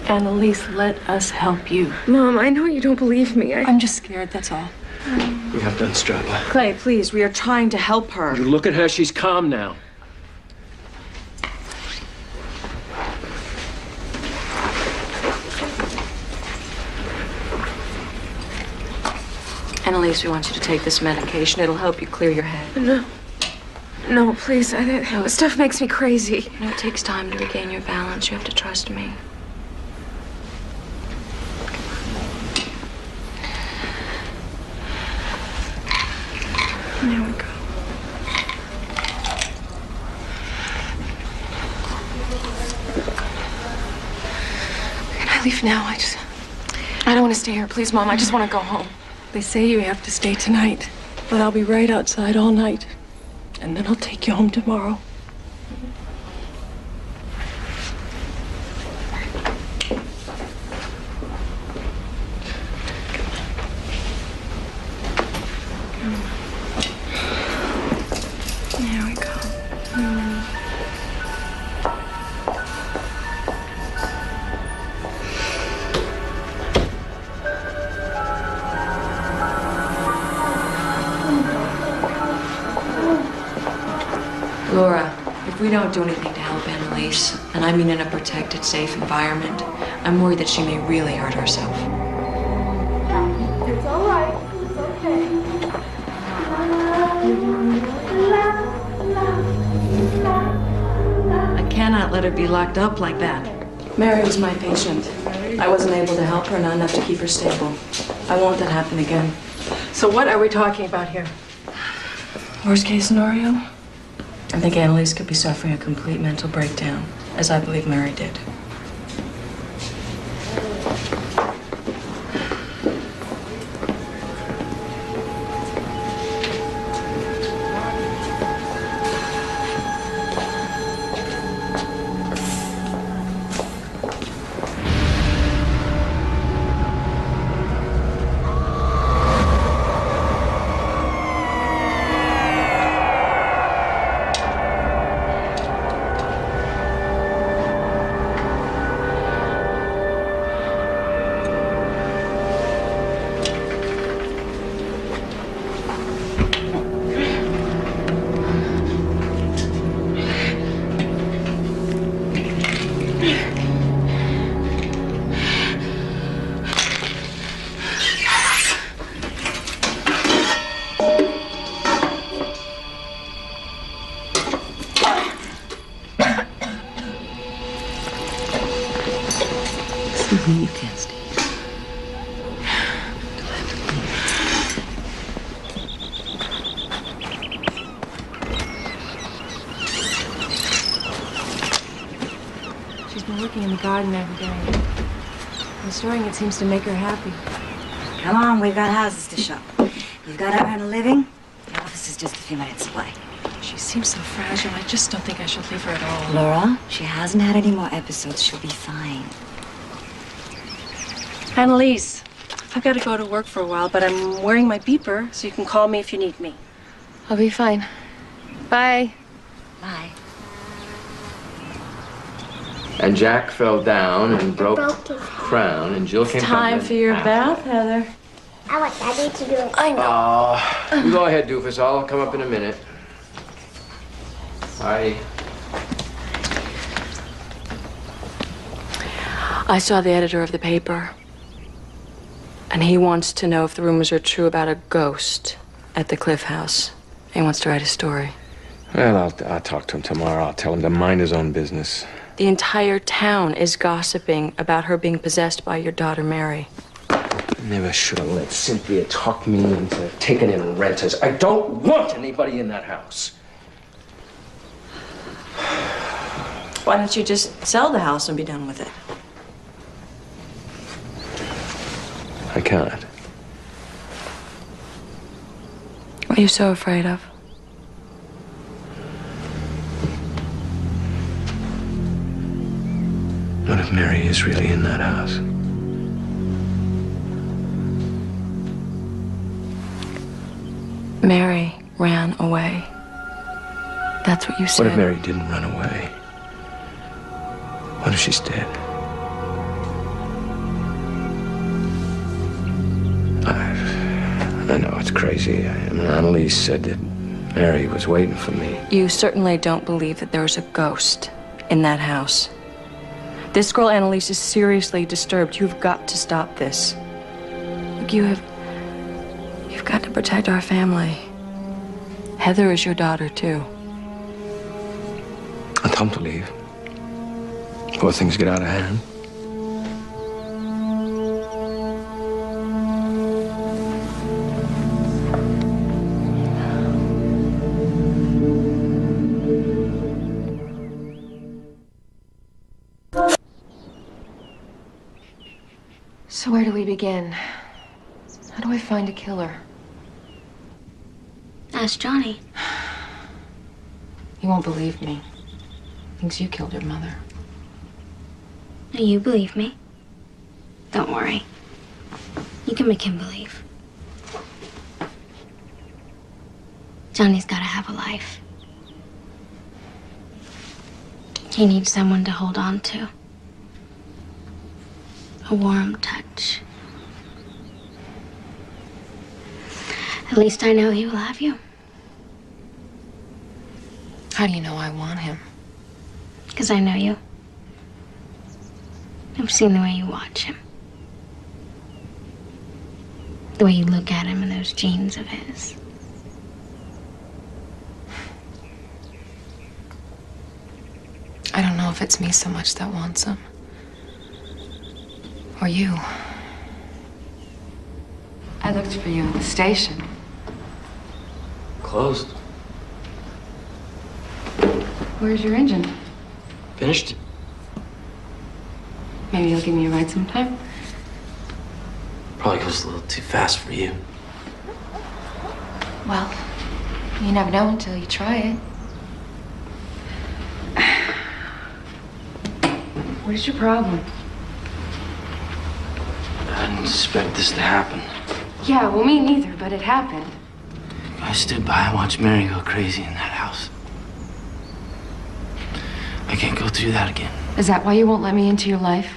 Annalise, let us help you. Mom, I know you don't believe me. I'm just scared, that's all. We have to unstrap her. Clay, please, we are trying to help her. You look at her, she's calm now. Annalise, we want you to take this medication. It'll help you clear your head. No. No, please. That stuff makes me crazy. You know, it takes time to regain your balance. You have to trust me. There we go. Can I leave now? I don't want to stay here. Please, Mom. I just want to go home. They say you have to stay tonight, but I'll be right outside all night. And then I'll take you home tomorrow. There we go. Laura, if we don't do anything to help Annalise, and I mean in a protected, safe environment, I'm worried that she may really hurt herself. It's all right. It's okay. I cannot let her be locked up like that. Mary was my patient. I wasn't able to help her, not enough to keep her stable. I won't let that happen again. So what are we talking about here? Worst case scenario? I think Annalise could be suffering a complete mental breakdown, as I believe Mary did. You can't stay. She's been working in the garden every day. Restoring it seems to make her happy. Come on, we've got houses to shop. You've got to earn a living. The office is just a few minutes away. She seems so fragile. I just don't think I should leave her at all. Laura, she hasn't had any more episodes. She'll be fine. Annalise, I've got to go to work for a while, but I'm wearing my beeper, so you can call me if you need me. I'll be fine. Bye. Bye. And Jack fell down and broke his crown, and Jill came Time for your bath, Heather. I want Daddy to do it. I know. You go ahead, doofus. I'll come up in a minute. Bye. I saw the editor of the paper, and he wants to know if the rumors are true about a ghost at the Cliff House. He wants to write a story. Well, I'll talk to him tomorrow. I'll tell him to mind his own business. The entire town is gossiping about her being possessed by your daughter, Mary. I never should have let Cynthia talk me into taking in renters. I don't want anybody in that house. Why don't you just sell the house and be done with it? I can't. What are you so afraid of? What if Mary is really in that house? Mary ran away. That's what you said. What if Mary didn't run away? What if she's dead? I know it's crazy. I mean, Annalise said that Mary was waiting for me. You certainly don't believe that there's a ghost in that house. This girl, Annalise, is seriously disturbed. You've got to stop this. Look, you've got to protect our family. Heather is your daughter, too. I'll tell him to leave before things get out of hand. So where do we begin? How do I find a killer? Ask Johnny. He won't believe me. Thinks you killed your mother. Do you believe me? Don't worry. You can make him believe. Johnny's gotta have a life. He needs someone to hold on to. A warm touch. At least I know he will have you. How do you know I want him? Because I know you. I've seen the way you watch him. The way you look at him in those jeans of his. I don't know if it's me so much that wants him. Or you. I looked for you at the station. Closed. Where's your engine? Finished? Maybe you'll give me a ride sometime? Probably goes a little too fast for you. Well, you never know until you try it. What is your problem? I didn't expect this to happen. Yeah, well, me neither, but it happened. I stood by and watched Mary go crazy in that house. I can't go through that again. Is that why you won't let me into your life?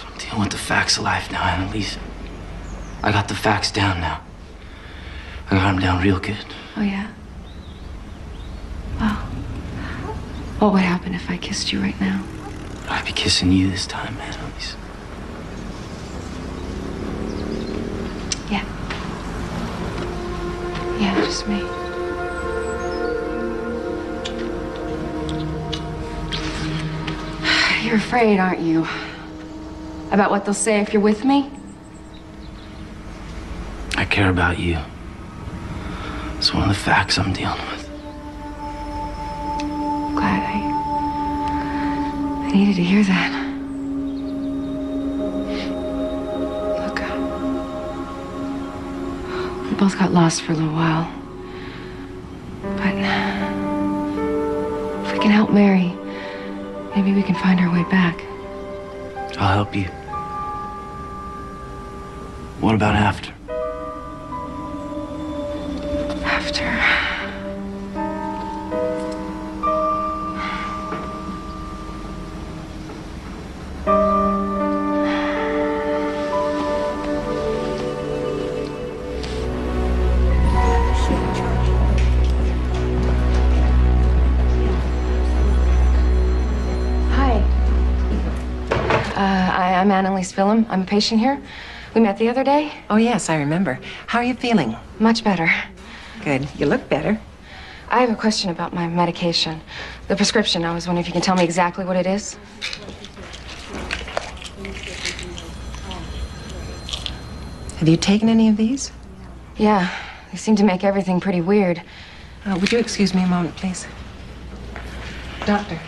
I'm dealing with the facts of life now, Annalise. I got the facts down now. I got them down real good. Oh, yeah? Well, what would happen if I kissed you right now? I'd be kissing you this time, Annalise. Yeah. Yeah, just me. You're afraid, aren't you? About what they'll say if you're with me? I care about you. It's one of the facts I'm dealing with. Glad I needed to hear that. Look, we both got lost for a little while. But if we can help Mary, maybe we can find our way back. I'll help you. What about after? After. I'm Annalise Phillum. I'm a patient here. We met the other day. Oh, yes, I remember. How are you feeling? Much better. Good. You look better. I have a question about my medication. The prescription. I was wondering if you can tell me exactly what it is. Have you taken any of these? Yeah. They seem to make everything pretty weird. Would you excuse me a moment, please? Doctor.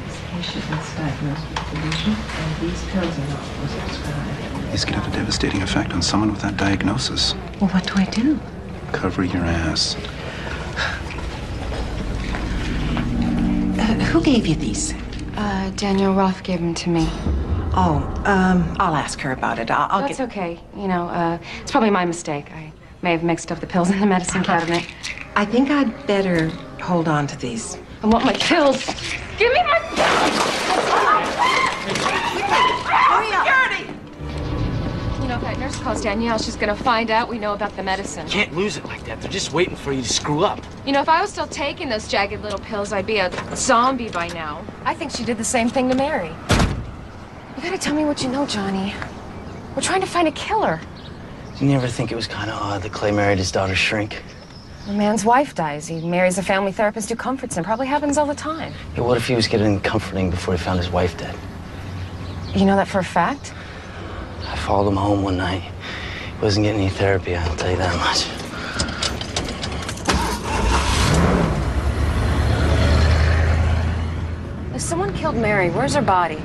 This patient is diagnosed with delusion, and these pills are not prescribed. These can have a devastating effect on someone with that diagnosis. Well, what do I do? Cover your ass. Who gave you these? Danielle Roth gave them to me. Oh, I'll ask her about it. That's okay. You know, it's probably my mistake. I may have mixed up the pills in the medicine cabinet. I think I'd better hold on to these. I want my pills. Give me my pills! Hurry up! Security! You know, if that nurse calls Danielle, she's gonna find out we know about the medicine. Can't lose it like that. They're just waiting for you to screw up. You know, if I was still taking those jagged little pills, I'd be a zombie by now. I think she did the same thing to Mary. You gotta tell me what you know, Johnny. We're trying to find a killer. Didn't you ever think it was kind of odd that Clay married his daughter's shrink? A man's wife dies. He marries a family therapist who comforts him. Probably happens all the time. Yeah, what if he was getting comforting before he found his wife dead? You know that for a fact? I followed him home one night. He wasn't getting any therapy, I'll tell you that much. If someone killed Mary, where's her body?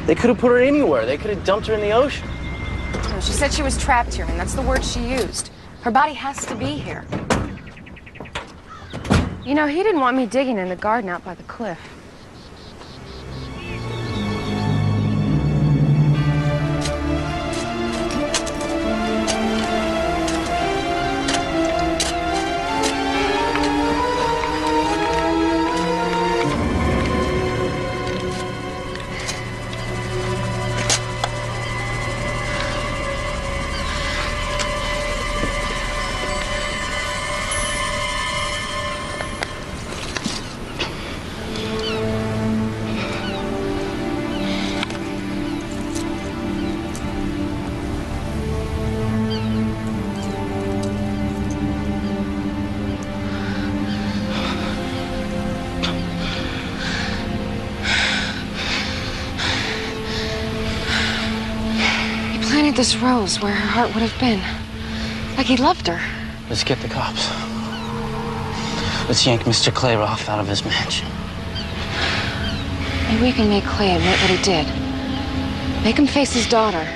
They could have put her anywhere. They could have dumped her in the ocean. No, she said she was trapped here, and that's the word she used. Her body has to be here. You know, he didn't want me digging in the garden out by the cliff. This rose where her heart would have been. Like he loved her. Let's get the cops. Let's yank Mr. Clay Roth out of his mansion. Maybe we can make Clay admit what he did. Make him face his daughter.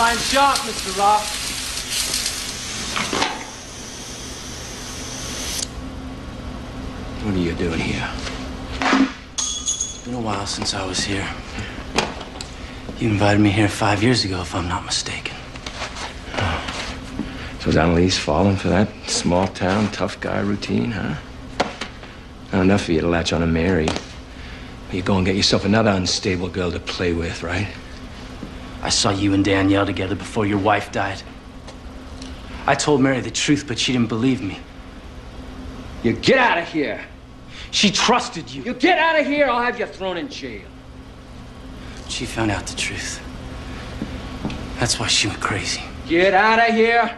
Fine shot, Mr. Roth. What are you doing here? It's been a while since I was here. You invited me here 5 years ago, if I'm not mistaken. So is Annalise falling for that small town, tough guy routine, huh? Not enough for you to latch on to Mary. You go and get yourself another unstable girl to play with, right? I saw you and Danielle together before your wife died. I told Mary the truth, but she didn't believe me. You get out of here. She trusted you. You get out of here, I'll have you thrown in jail. She found out the truth. That's why she went crazy. Get out of here!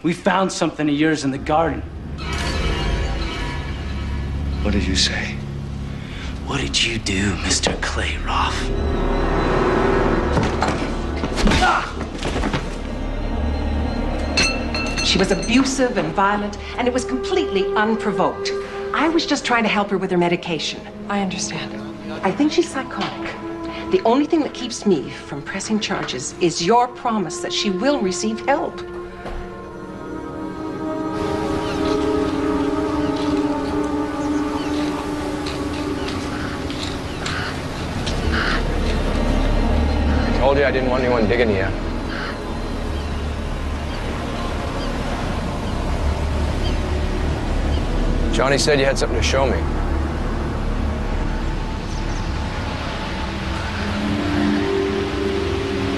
We found something of yours in the garden. What did you say? What did you do, Mr. Clay Roth? She was abusive and violent, and it was completely unprovoked. I was just trying to help her with her medication. I understand. I think she's psychotic. The only thing that keeps me from pressing charges is your promise that she will receive help. I told you I didn't want anyone digging you. Johnny said you had something to show me.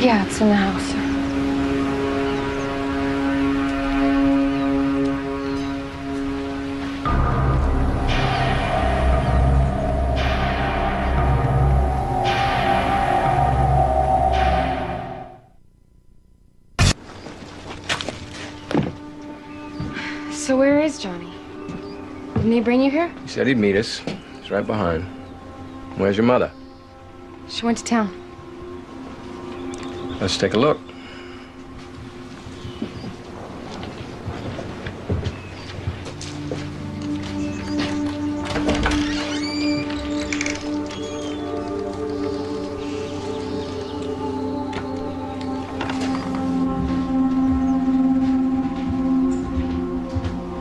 Yeah, it's in the house. So where is Johnny? Didn't he bring you here? He said he'd meet us. He's right behind. Where's your mother? She went to town. Let's take a look.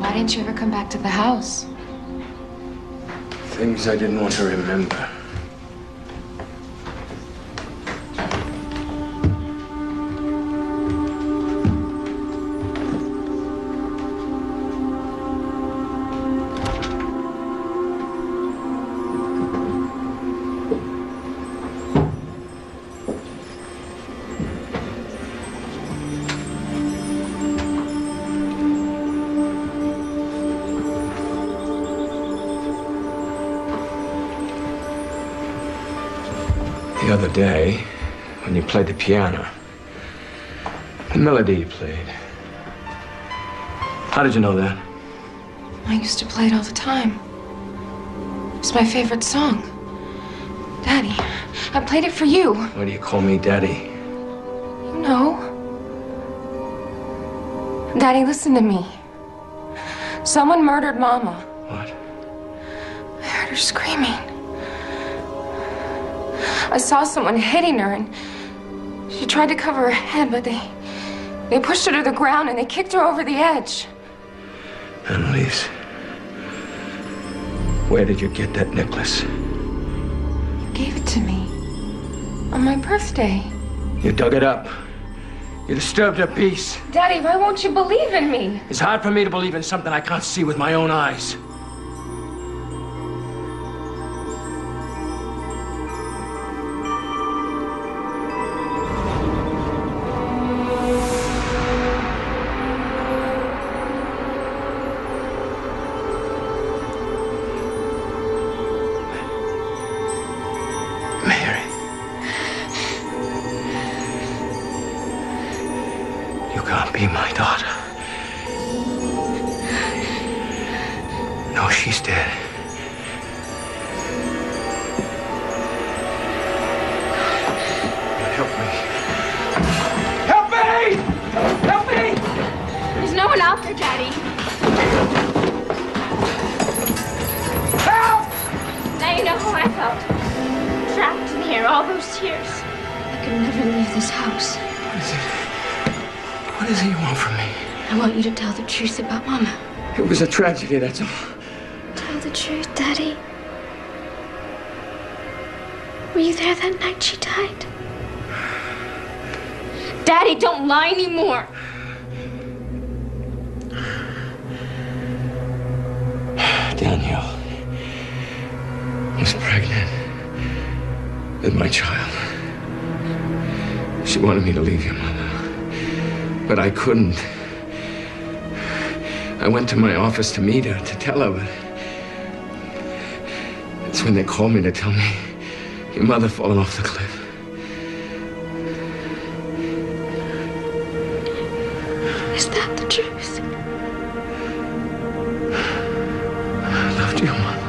Why didn't you ever come back to the house? Things I didn't want to remember. The other day, when you played the piano, the melody you played. How did you know that? I used to play it all the time. It's my favorite song. Daddy, I played it for you. Why do you call me Daddy? You know. Daddy, listen to me. Someone murdered Mama. What? I heard her screaming. I saw someone hitting her, and she tried to cover her head, but they pushed her to the ground and they kicked her over the edge. Annalise, where did you get that necklace? You gave it to me on my birthday. You dug it up. You disturbed her peace. Daddy, why won't you believe in me? It's hard for me to believe in something I can't see with my own eyes. Be my daughter. No, she's dead. Help me. Help me! Help me! There's no one out there, Daddy. Help! Now you know how I felt. Trapped in here, all those years. I could never leave this house. What is it? What is it you want from me? I want you to tell the truth about Mama. It was a tragedy, that's all. Tell the truth, Daddy. Were you there that night she died? Daddy, don't lie anymore. Danielle was pregnant with my child. She wanted me to leave your mother. But I couldn't. I went to my office to meet her, to tell her, but it's when they called me to tell me your mother fallen off the cliff. Is that the truth? I loved you, Mama.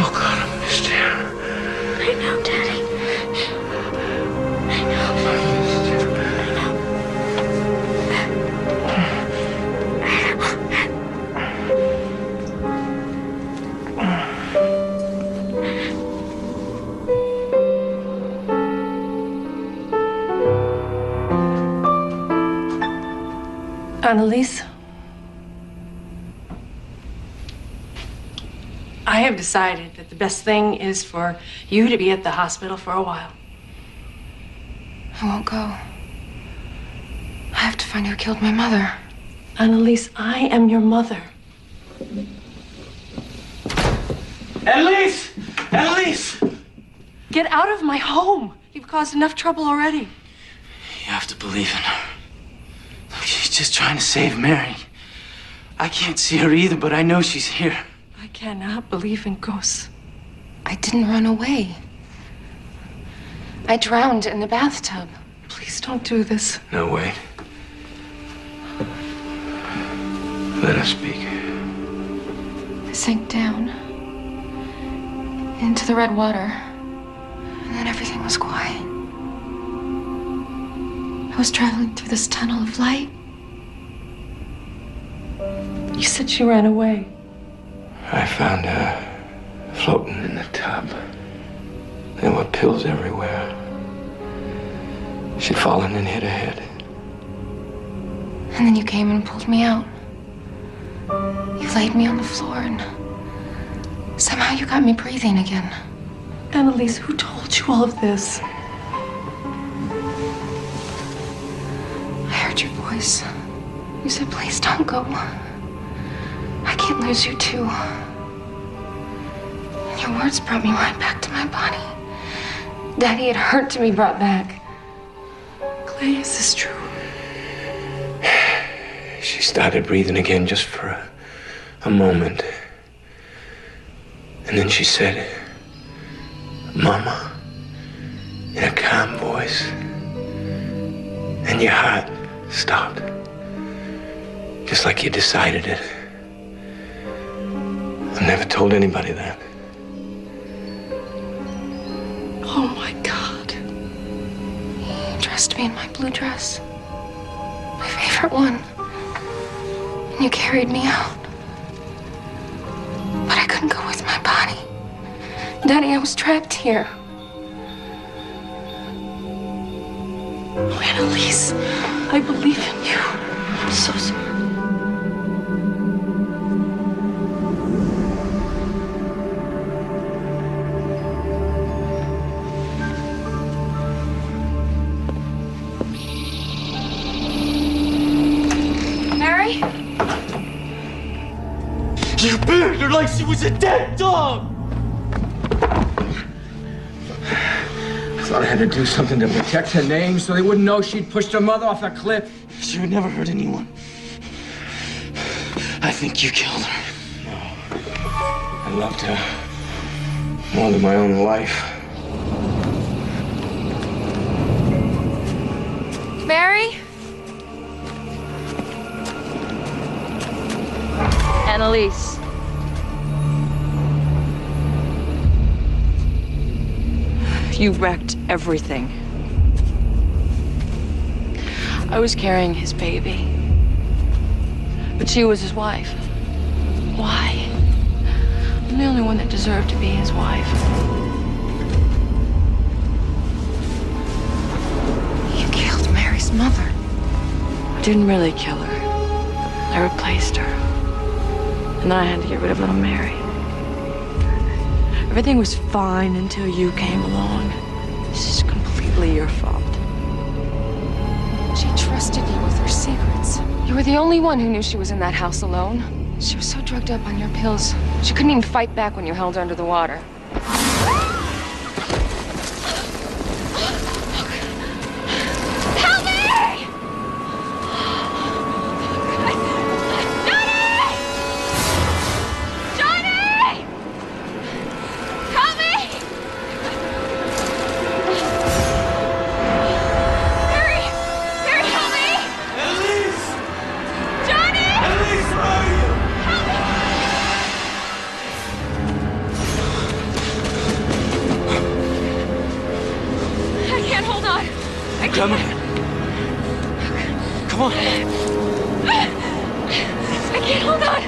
Oh, God, I missed you. I know, Daddy. I know. I missed you. Annalise, I have decided that the best thing is for you to be at the hospital for a while. I won't go. I have to find who killed my mother. Annalise, I am your mother. Annalise! Annalise! Get out of my home. You've caused enough trouble already. You have to believe in her. Look, she's just trying to save Mary. I can't see her either, but I know she's here. I cannot believe in ghosts. I didn't run away. I drowned in the bathtub. Please don't do this. No, wait. Let us speak. I sank down into the red water, and then everything was quiet. I was traveling through this tunnel of light. You said she ran away. I found her floating in the tub. There were pills everywhere. She'd fallen and hit her head. And then you came and pulled me out. You laid me on the floor, and somehow you got me breathing again. Annalise, who told you all of this? I heard your voice. You said, please don't go. I can't lose you too. And your words brought me right back to my body. Daddy had hurt to be brought back. Clay, is this true? She started breathing again just for a moment. And then she said, Mama, in a calm voice. And your heart stopped. Just like you decided it. I've never told anybody that. Oh my God. You dressed me in my blue dress. My favorite one. And you carried me out. But I couldn't go with my body. Daddy, I was trapped here. Oh, Annalise, I believe in you. I'm so sorry. Mary? You buried her like she was a dead dog! I thought I had to do something to protect her name so they wouldn't know she'd pushed her mother off a cliff. She would never hurt anyone. I think you killed her. I loved her more than my own life. Mary? Annalise. You wrecked everything. I was carrying his baby. But she was his wife. Why? I'm the only one that deserved to be his wife. You killed Mary's mother. I didn't really kill her. I replaced her. And then I had to get rid of little Mary. Everything was fine until you came along. This is completely your fault. She trusted you with her secrets. You were the only one who knew she was in that house alone. She was so drugged up on your pills, she couldn't even fight back when you held her under the water. on. I Come can't. on. Come on. I can't hold on.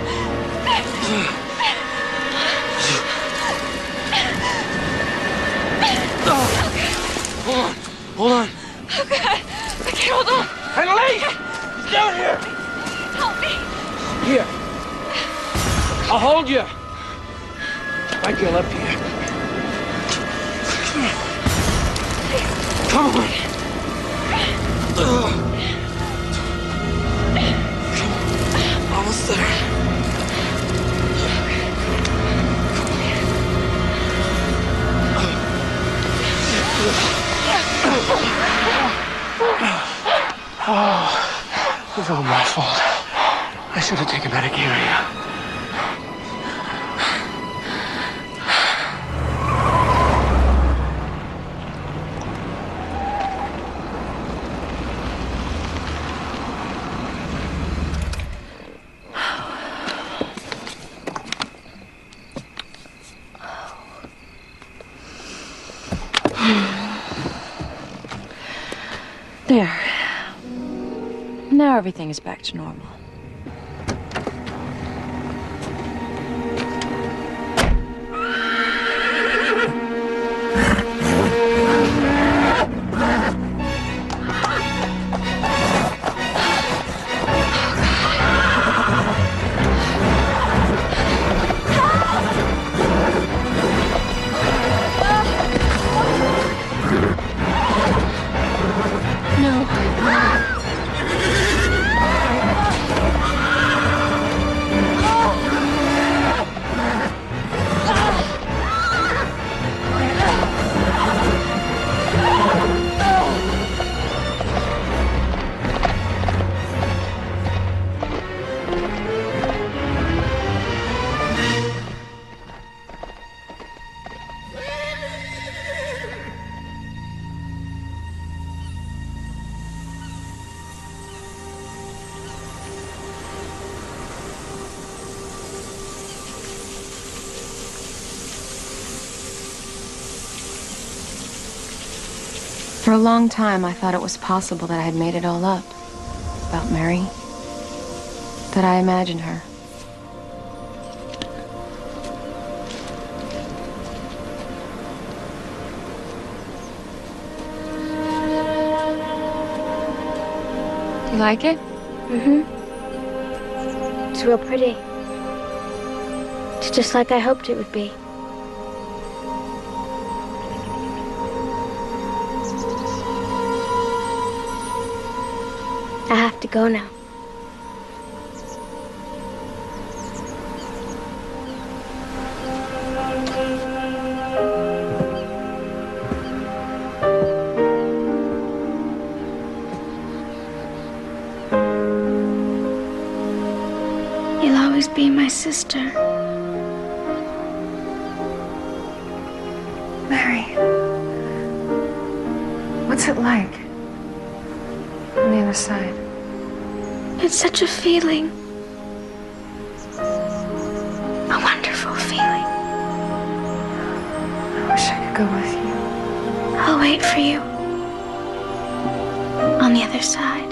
Hold on. Hold on. Oh, God. I can't hold on. Annalise! Down here! Help me. Here. I'll hold you. I get up here. Come on. Almost there. Oh, it's all my fault. I should have taken that Aguirre. There. Now everything is back to normal. For a long time, I thought it was possible that I had made it all up. About Mary. That I imagined her. Do you like it? Mm-hmm. It's real pretty. It's just like I hoped it would be. I have to go now. You'll always be my sister. Mary. What's it like? On the other side. It's such a feeling. A wonderful feeling. I wish I could go with you. I'll wait for you. On the other side.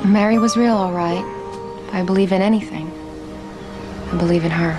Mary was real, all right. If I believe in anything, I believe in her.